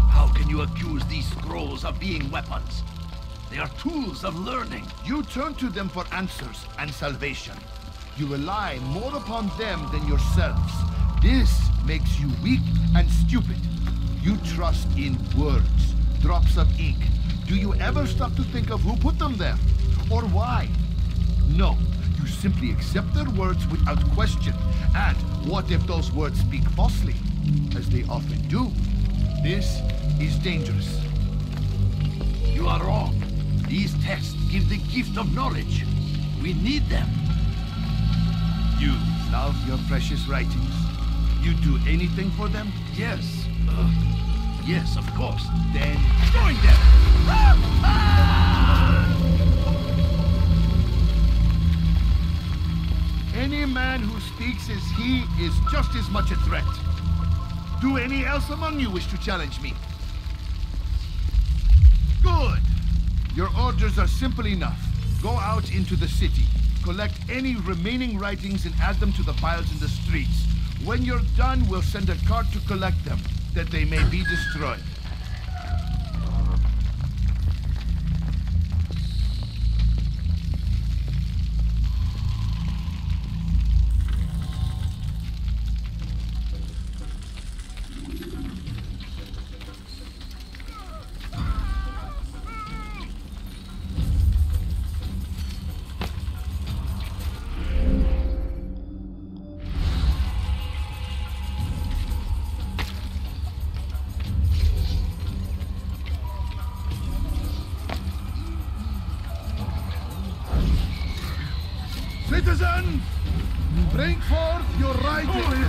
Speaker 18: How can you accuse these scrolls of being weapons? They are tools of learning.
Speaker 7: You turn to them for answers and salvation. You rely more upon them than yourselves. This makes you weak and stupid. You trust in words, drops of ink. Do you ever stop to think of who put them there? Or why? No, you simply accept their words without question. And what if those words speak falsely? As they often do. This is dangerous.
Speaker 18: You are wrong. These texts give the gift of knowledge. We need them.
Speaker 7: You love your precious writings? You do anything for them?
Speaker 18: Yes. Yes, of course.
Speaker 7: Then join them! Any man who speaks as he is just as much a threat. Do any else among you wish to challenge me? Good! Your orders are simple enough. Go out into the city. Collect any remaining writings and add them to the piles in the streets. When you're done, we'll send a cart to collect them, that they may be destroyed. Citizen, bring forth your writings.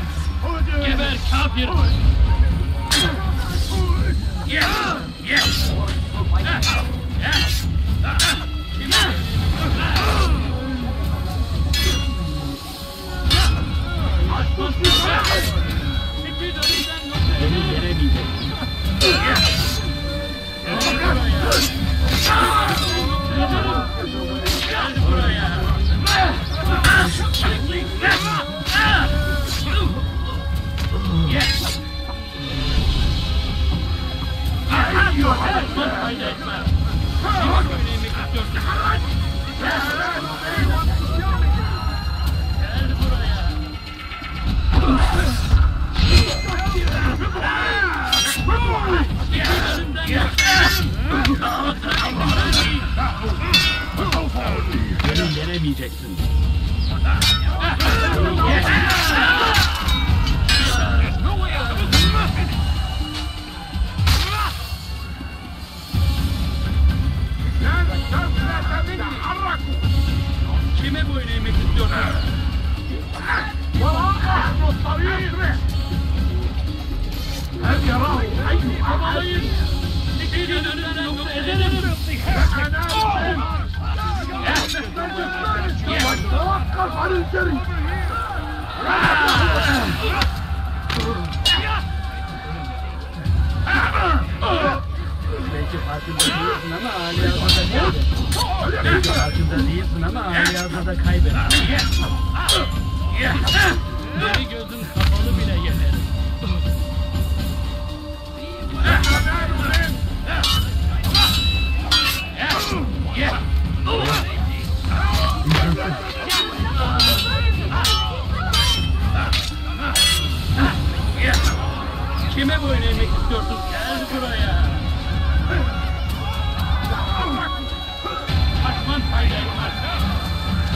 Speaker 3: Geber kafir! Yes! Yes! Beni veremeyecek. Gel buraya! Yes! Beni veremeyeceksin. Kime boyun eğmek istiyorsun? Babalayın! Dikinin önünden yok ederim!
Speaker 1: توقف عن الجري
Speaker 3: Belki farkında değilsin ama hali hazırda geldin. Belki farkında değilsin ama hali hazırda kaybettin. Beni gözün kapalı bile yenerim. Kime boyun eğmek istiyorsun? Gel buraya. Kaçman fayda etmez.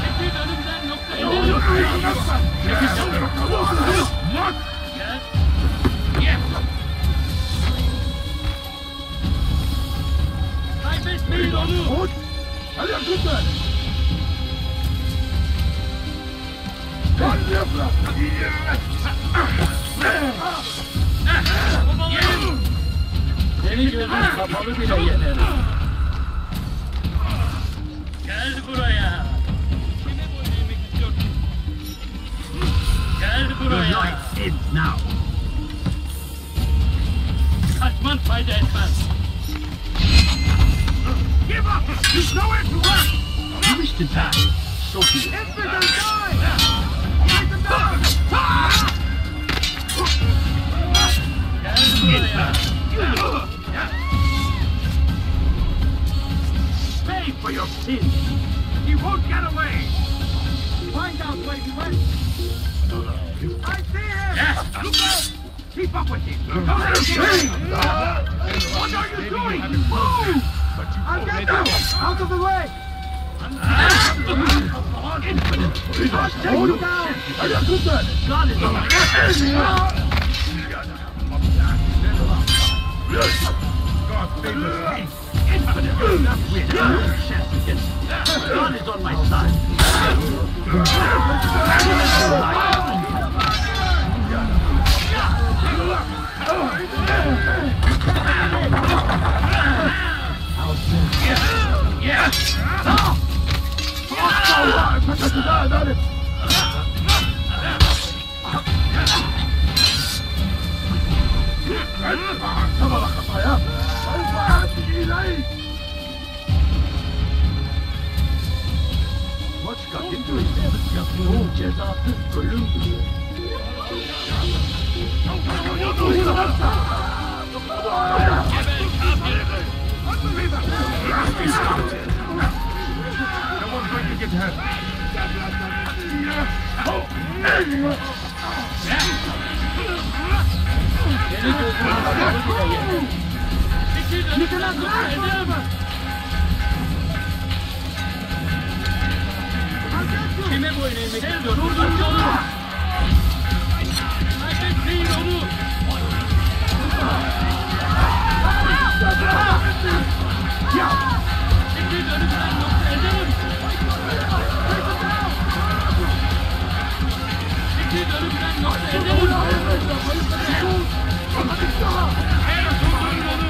Speaker 3: Çekil önümden yoksa ederim. Çekil canım. Gel. Gel. Kaybetmeyin onu.
Speaker 1: هل يكون ذلك؟ قد يفلح
Speaker 3: Seni gözün kapalı bile yenerim. Gel buraya. Gel buraya. Now. Kaçman fayda etmez.
Speaker 1: Give up! There's nowhere to run!
Speaker 3: You wish to die, so be it.
Speaker 1: Infidel, die! Fight them down!
Speaker 3: Pay for your sins.
Speaker 1: He won't get away! Find out where he went! I see him! Look out! Keep up with him! What are you doing? Move! I'll get them! Out of the way! I'll take you down!
Speaker 3: God is on my side.
Speaker 1: God favors me!
Speaker 3: God is on my side.
Speaker 1: Cezası ölümdür.
Speaker 7: No one's going to get hurt.
Speaker 3: Kime boyun eğmek istiyorsun? Durdur yolu! Kaybetmeyin onu! Şimdi dönüşten yoksa ederim! Şimdi dönüşten yoksa ederim! Eğer durdurun onu!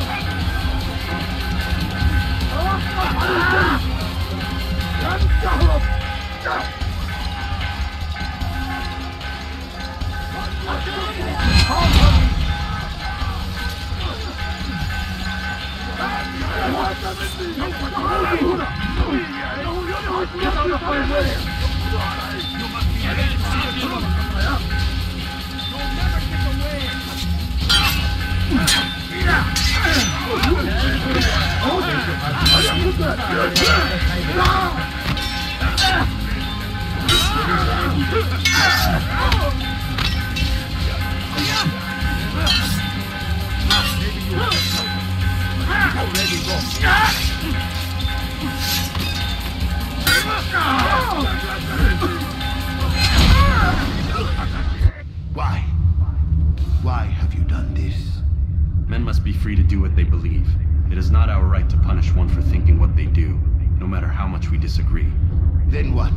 Speaker 7: Why? Why have you done this?
Speaker 10: Men must be free to do what they believe. It is not our right to punish one for thinking what they do, no matter how much we disagree.
Speaker 7: Then what?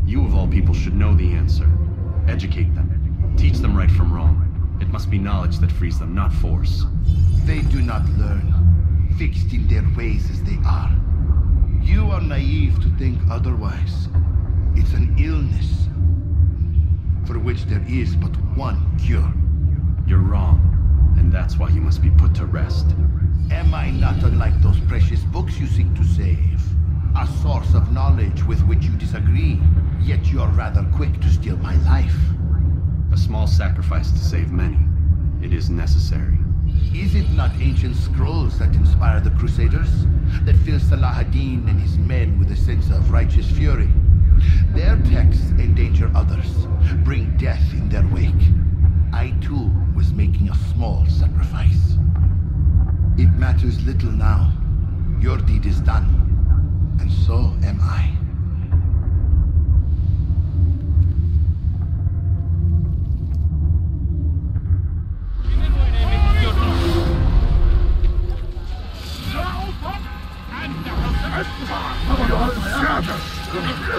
Speaker 10: You of all people should know the answer. Educate them. Teach them right from wrong. It must be knowledge that frees them, not force.
Speaker 7: They do not learn, fixed in their ways as they are. You are naive to think otherwise. It's an illness for which there is but one cure.
Speaker 10: You're wrong, and that's why you must be put to rest.
Speaker 7: Am I not unlike those precious books you seek to save? A source of knowledge with which you disagree, yet you are rather quick to steal my life.
Speaker 10: A small sacrifice to save many. It is necessary.
Speaker 7: Is it not ancient scrolls that inspire the Crusaders? That fill Salah ad-Din and his men with a sense of righteous fury? Their texts endanger others, bring death in their wake. I too was making a small sacrifice. It matters little now. Your deed is done, and so am I.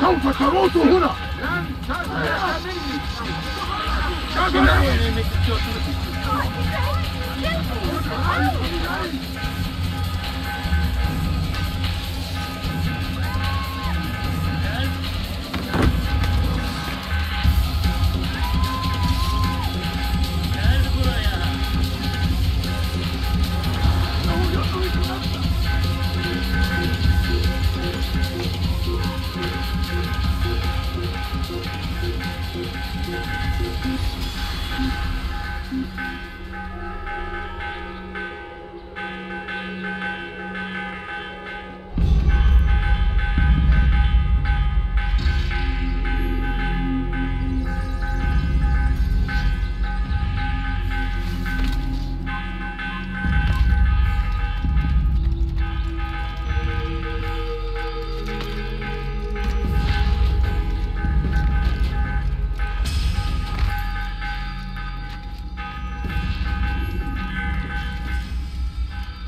Speaker 1: سوف تموت هنا! لن تنتهي مني!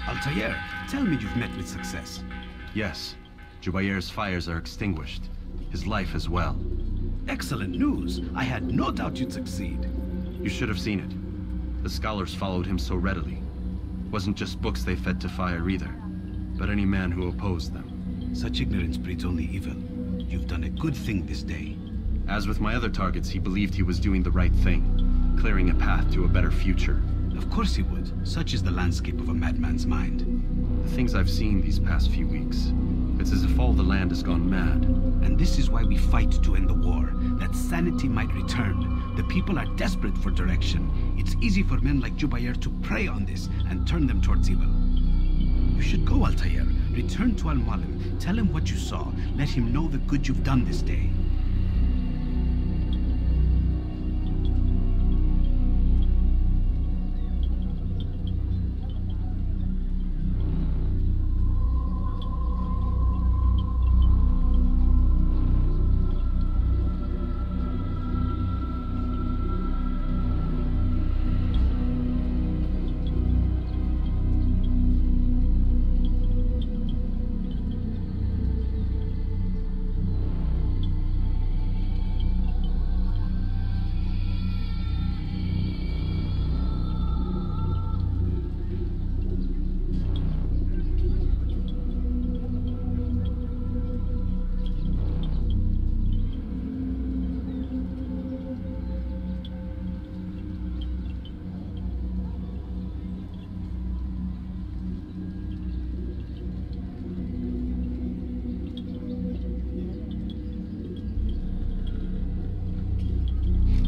Speaker 16: Altair, tell me you've met with success.
Speaker 10: Yes. Jubair's fires are extinguished. His life as well.
Speaker 16: Excellent news. I had no doubt you'd succeed.
Speaker 10: You should have seen it. The scholars followed him so readily. Wasn't just books they fed to fire either, but any man who opposed them.
Speaker 16: Such ignorance breeds only evil. You've done a good thing this day.
Speaker 10: As with my other targets, he believed he was doing the right thing, clearing a path to a better future.
Speaker 16: Of course he would. Such is the landscape of a madman's mind.
Speaker 10: The things I've seen these past few weeks, it's as if all the land has gone mad.
Speaker 16: And this is why we fight to end the war, that sanity might return. The people are desperate for direction. It's easy for men like Jubair to prey on this and turn them towards evil. You should go, Altair. Return to Al-Mualim. Tell him what you saw. Let him know the good you've done this day.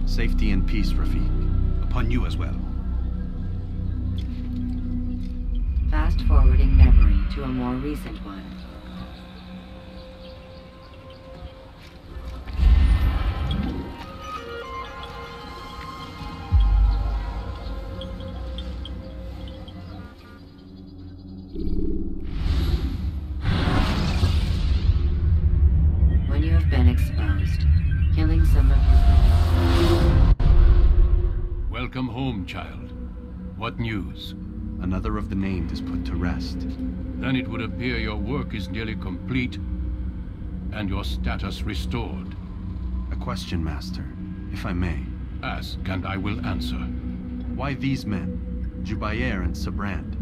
Speaker 10: Safety and peace, Rafiq.
Speaker 16: Upon you as well.
Speaker 12: Fast-forwarding memory to a more recent one. When you have been exposed, killing some of your
Speaker 15: Welcome home, child. What news?
Speaker 10: Another of the named is put to rest.
Speaker 15: Then it would appear your work is nearly complete and your status restored.
Speaker 10: A question, Master, if I may.
Speaker 15: Ask, and I will answer.
Speaker 10: Why these men, Jubair and Sabrand?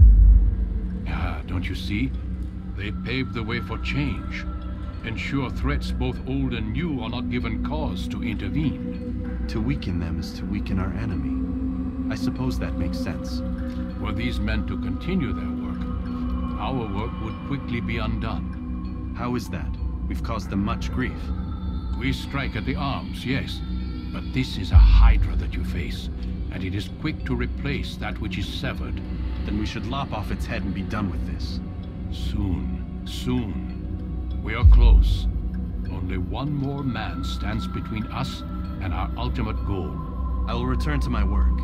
Speaker 15: Ah, don't you see? They paved the way for change. Ensure threats both old and new are not given cause to intervene.
Speaker 10: To weaken them is to weaken our enemy. I suppose that makes sense.
Speaker 15: Were these men to continue their work, our work would quickly be undone.
Speaker 10: How is that? We've caused them much grief.
Speaker 15: We strike at the arms, yes. But this is a hydra that you face, and it is quick to replace that which is severed.
Speaker 10: Then we should lop off its head and be done with this.
Speaker 15: Soon, soon. We are close. Only one more man stands between us and our ultimate goal.
Speaker 10: I will return to my work.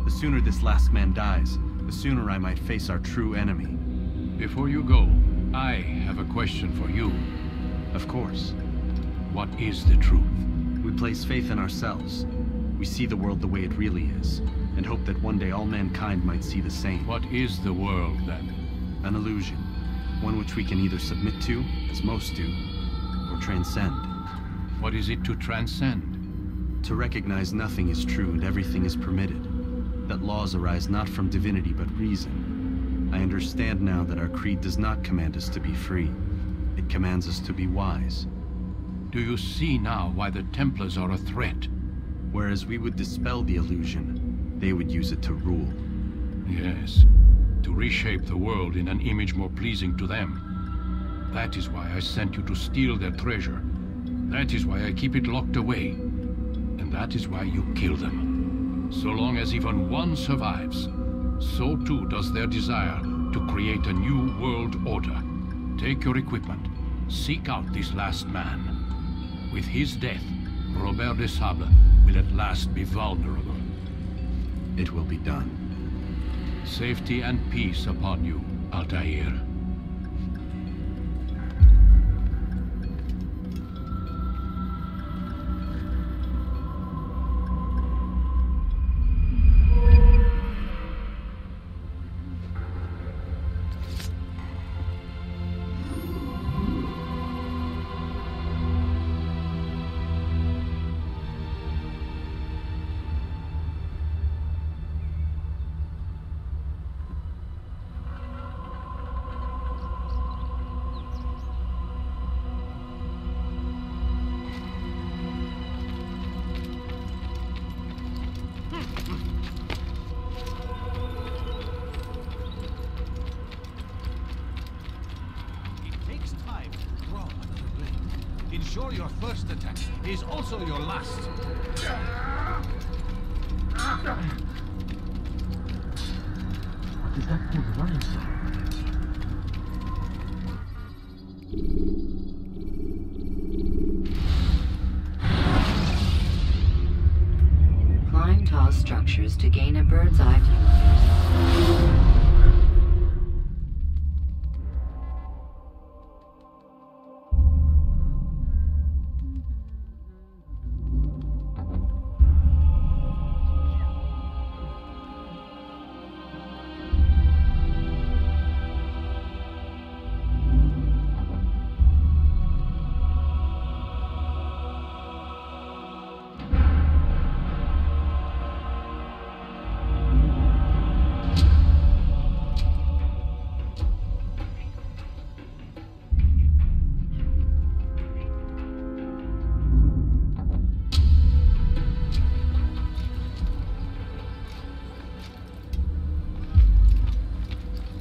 Speaker 10: The sooner this last man dies, the sooner I might face our true enemy.
Speaker 15: Before you go, I have a question for you.
Speaker 10: Of course.
Speaker 15: What is the truth?
Speaker 10: We place faith in ourselves. We see the world the way it really is, and hope that one day all mankind might see the same.
Speaker 15: What is the world, then?
Speaker 10: An illusion. One which we can either submit to, as most do, or transcend.
Speaker 15: What is it to transcend?
Speaker 10: To recognize nothing is true and everything is permitted. that laws arise not from divinity but reason. I understand now that our creed does not command us to be free. It commands us to be wise.
Speaker 15: Do you see now why the Templars are a threat?
Speaker 10: Whereas we would dispel the illusion, they would use it to rule.
Speaker 15: Yes, to reshape the world in an image more pleasing to them. That is why I sent you to steal their treasure. That is why I keep it locked away. And that is why you kill them. So long as even one survives, so too does their desire to create a new world order. Take your equipment. Seek out this last man. With his death, Robert de Sable will at last be vulnerable.
Speaker 10: It will be done.
Speaker 15: Safety and peace upon you, Altair.
Speaker 18: Ensure your first attack is also your last.
Speaker 3: What is that fool running from?
Speaker 12: Climb tall structures to gain a bird's eye view.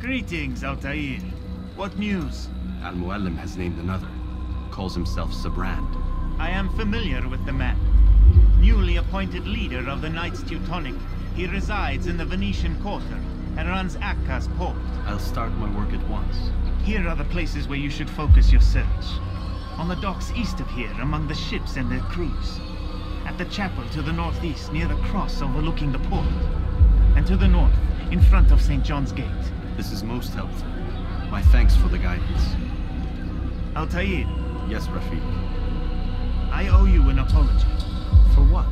Speaker 19: Greetings, Altair. What news?
Speaker 10: Al-Mualim has named another. Calls himself Sabrand.
Speaker 19: I am familiar with the man. Newly appointed leader of the Knights Teutonic, he resides in the Venetian Quarter and runs Akka's port.
Speaker 10: I'll start my work at once.
Speaker 19: Here are the places where you should focus your search. On the docks east of here, among the ships and their crews. At the chapel to the northeast, near the cross overlooking the port. And to the north, in front of St. John's Gate.
Speaker 10: This is most helpful. My thanks for the guidance.
Speaker 19: Altair.
Speaker 10: Yes, Rafiq.
Speaker 19: I owe you an apology.
Speaker 10: For what?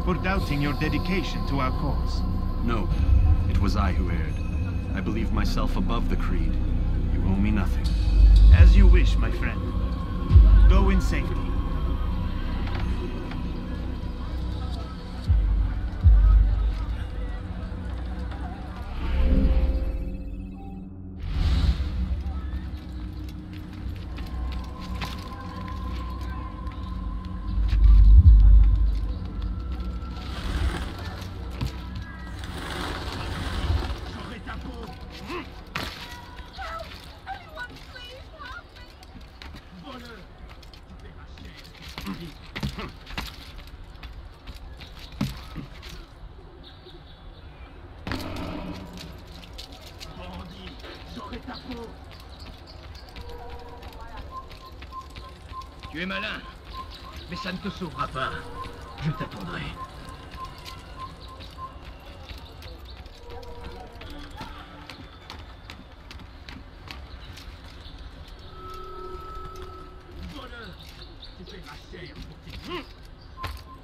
Speaker 19: For doubting your dedication to our cause.
Speaker 10: No, it was I who erred. I believe myself above the creed. You owe me nothing.
Speaker 19: As you wish, my friend. Go in safety.
Speaker 1: Tu es malin, mais ça ne te sauvera pas. Je t'attendrai.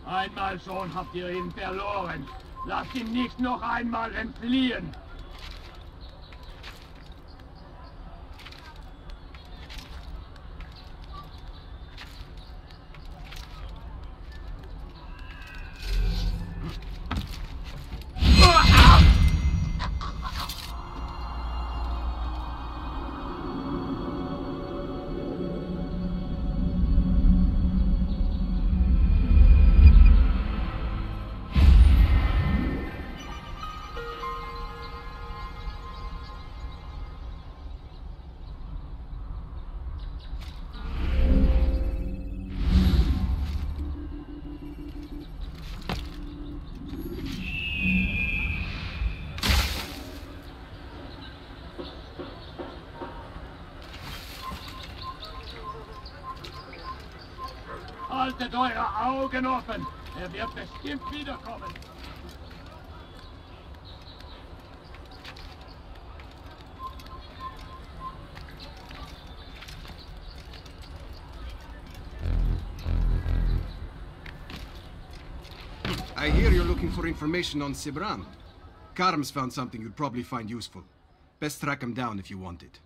Speaker 1: Einmal schon habt ihr ihn verloren. Lasst ihn nicht noch einmal entfliehen.
Speaker 2: Haltet eure Augen offen! Er wird bestimmt wiederkommen!
Speaker 20: I hear you're looking for information on Sibran. Karam's found something you'd probably find useful. Best track him down if you want it.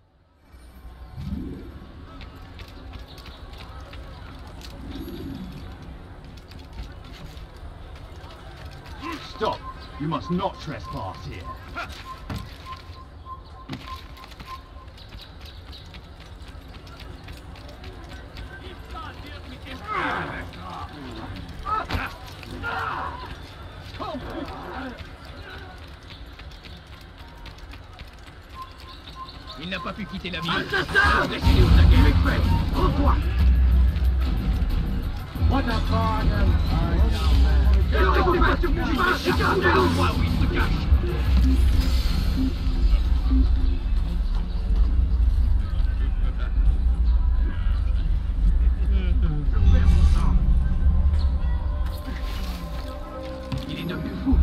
Speaker 2: Stop! You must not trespass here.
Speaker 1: Il n'a pas pu quitter la ville. Laissez-les vous attaquer avec fait. Rends-toi.
Speaker 2: What a bargain!
Speaker 1: Moi où il se cache. Il est devenu fou.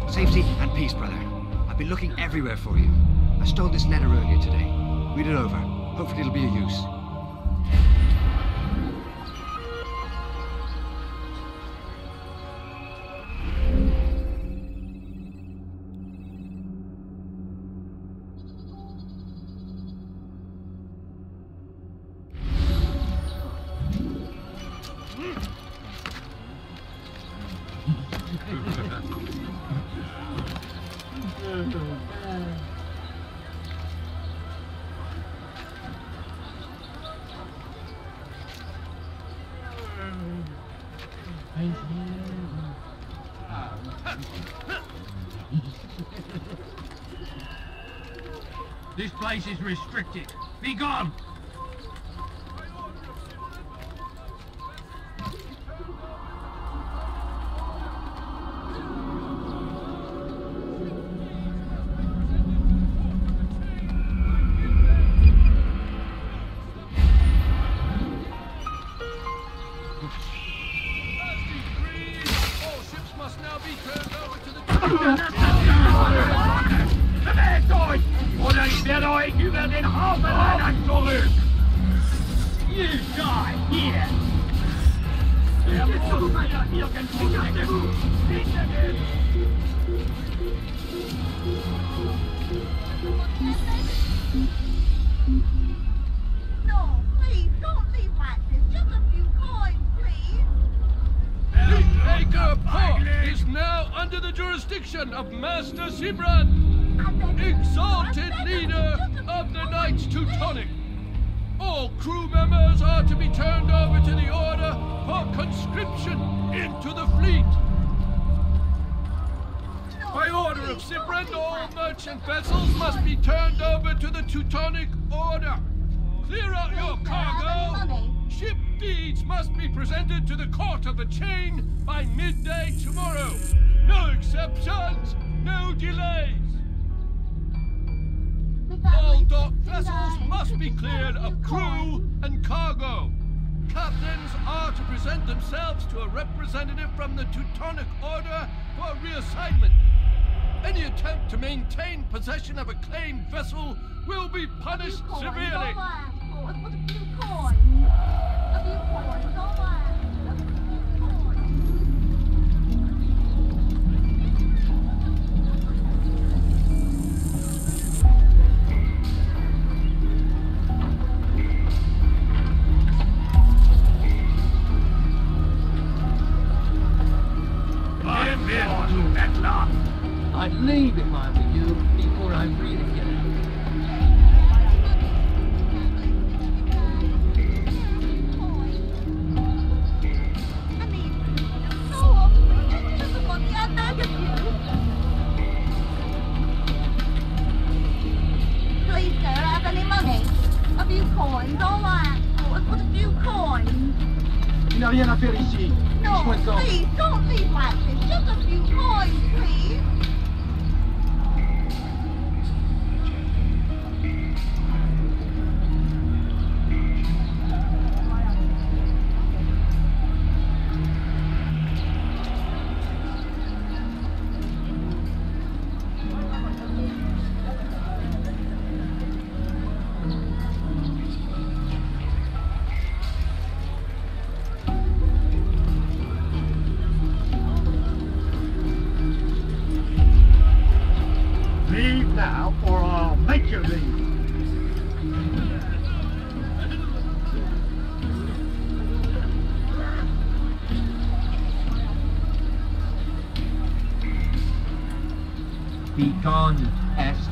Speaker 5: Safety and peace, brother. I've been looking everywhere for you. I stole this letter earlier today. Read it over. Hopefully it'll be of use.
Speaker 1: This place is restricted. Be gone!
Speaker 15: Of Master Sibran, exalted leader of the Knights Teutonic. All crew members are to be turned over to the Order for conscription into the fleet. By order of Sibran, all merchant vessels must be turned over to the Teutonic Order. Clear out your cargo. Ship deeds must be presented to the Court of the Chain by midday tomorrow. No exceptions, no delays. All docked vessels must be cleared of crew and cargo. Captains are to present themselves to a representative from the Teutonic Order for reassignment. Any attempt to maintain possession of a claimed vessel will be punished severely.
Speaker 1: I'd leave if I were you before I breathe again.
Speaker 21: Please, sir, have any money? A few coins, all right. What a few coins?
Speaker 1: Il n'a rien à faire ici.
Speaker 21: No, please, don't leave like this. Just a few coins, please.
Speaker 3: Be gone, pest.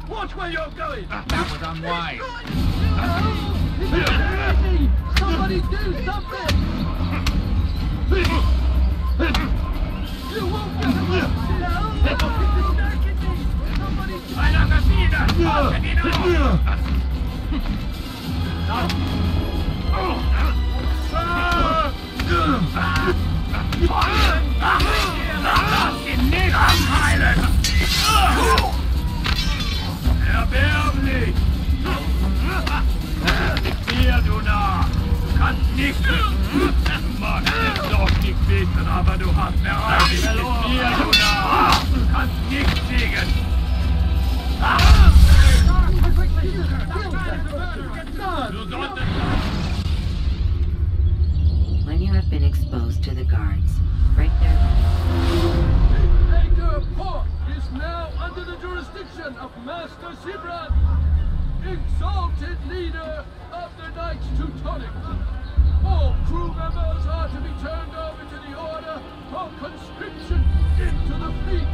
Speaker 1: Watch where you're going!
Speaker 2: That was unwise.
Speaker 1: Somebody do something! You won't get away!
Speaker 2: Erbärmlich! Hier, du Narr! Du kannst nicht... Mag es doch nicht wissen, aber du hast bereits verloren! Hier, du Narr! Du kannst nicht siegen! Du solltest...
Speaker 12: When you have been exposed to the guards, break their...
Speaker 1: Anchor Port is now under the jurisdiction of Master Sibran, exalted leader of the Knights Teutonic. All crew members are to be turned over to the order for conscription into the fleet.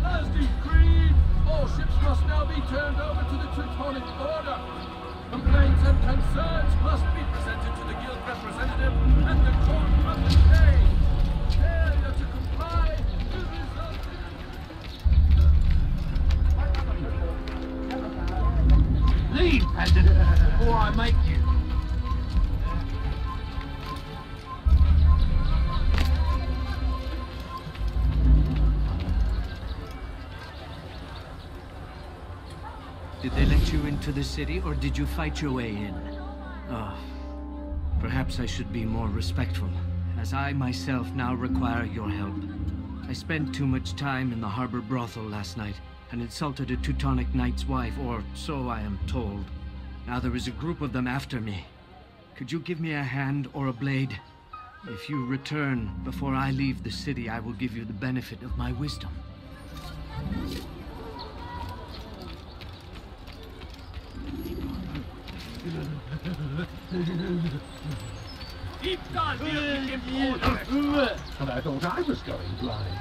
Speaker 1: As decreed, all ships must now be turned over to the Teutonic Order. Complaints and concerns must be presented to the guild representative at the court of the day. Failure to comply will result in...
Speaker 2: Leave, peasant, before I make you.
Speaker 11: Did they let you into the city, or did you fight your way in? Oh, perhaps I should be more respectful, as I myself now require your help. I spent too much time in the harbor brothel last night, and insulted a Teutonic knight's wife, or so I am told. Now there is a group of them after me. Could you give me a hand or a blade? If you return before I leave the city, I will give you the benefit of my wisdom.
Speaker 2: And I thought I was going blind.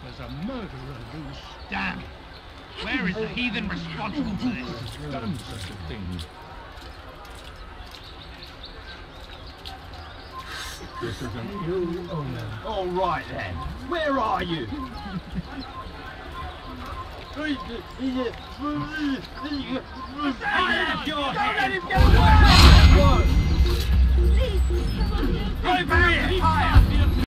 Speaker 15: There's a murderer loose. Damn! Where is the heathen responsible for this?
Speaker 2: Who's done such a thing? This is an ill omen.
Speaker 1: All right then, where are you? Don't let him get away! Over here!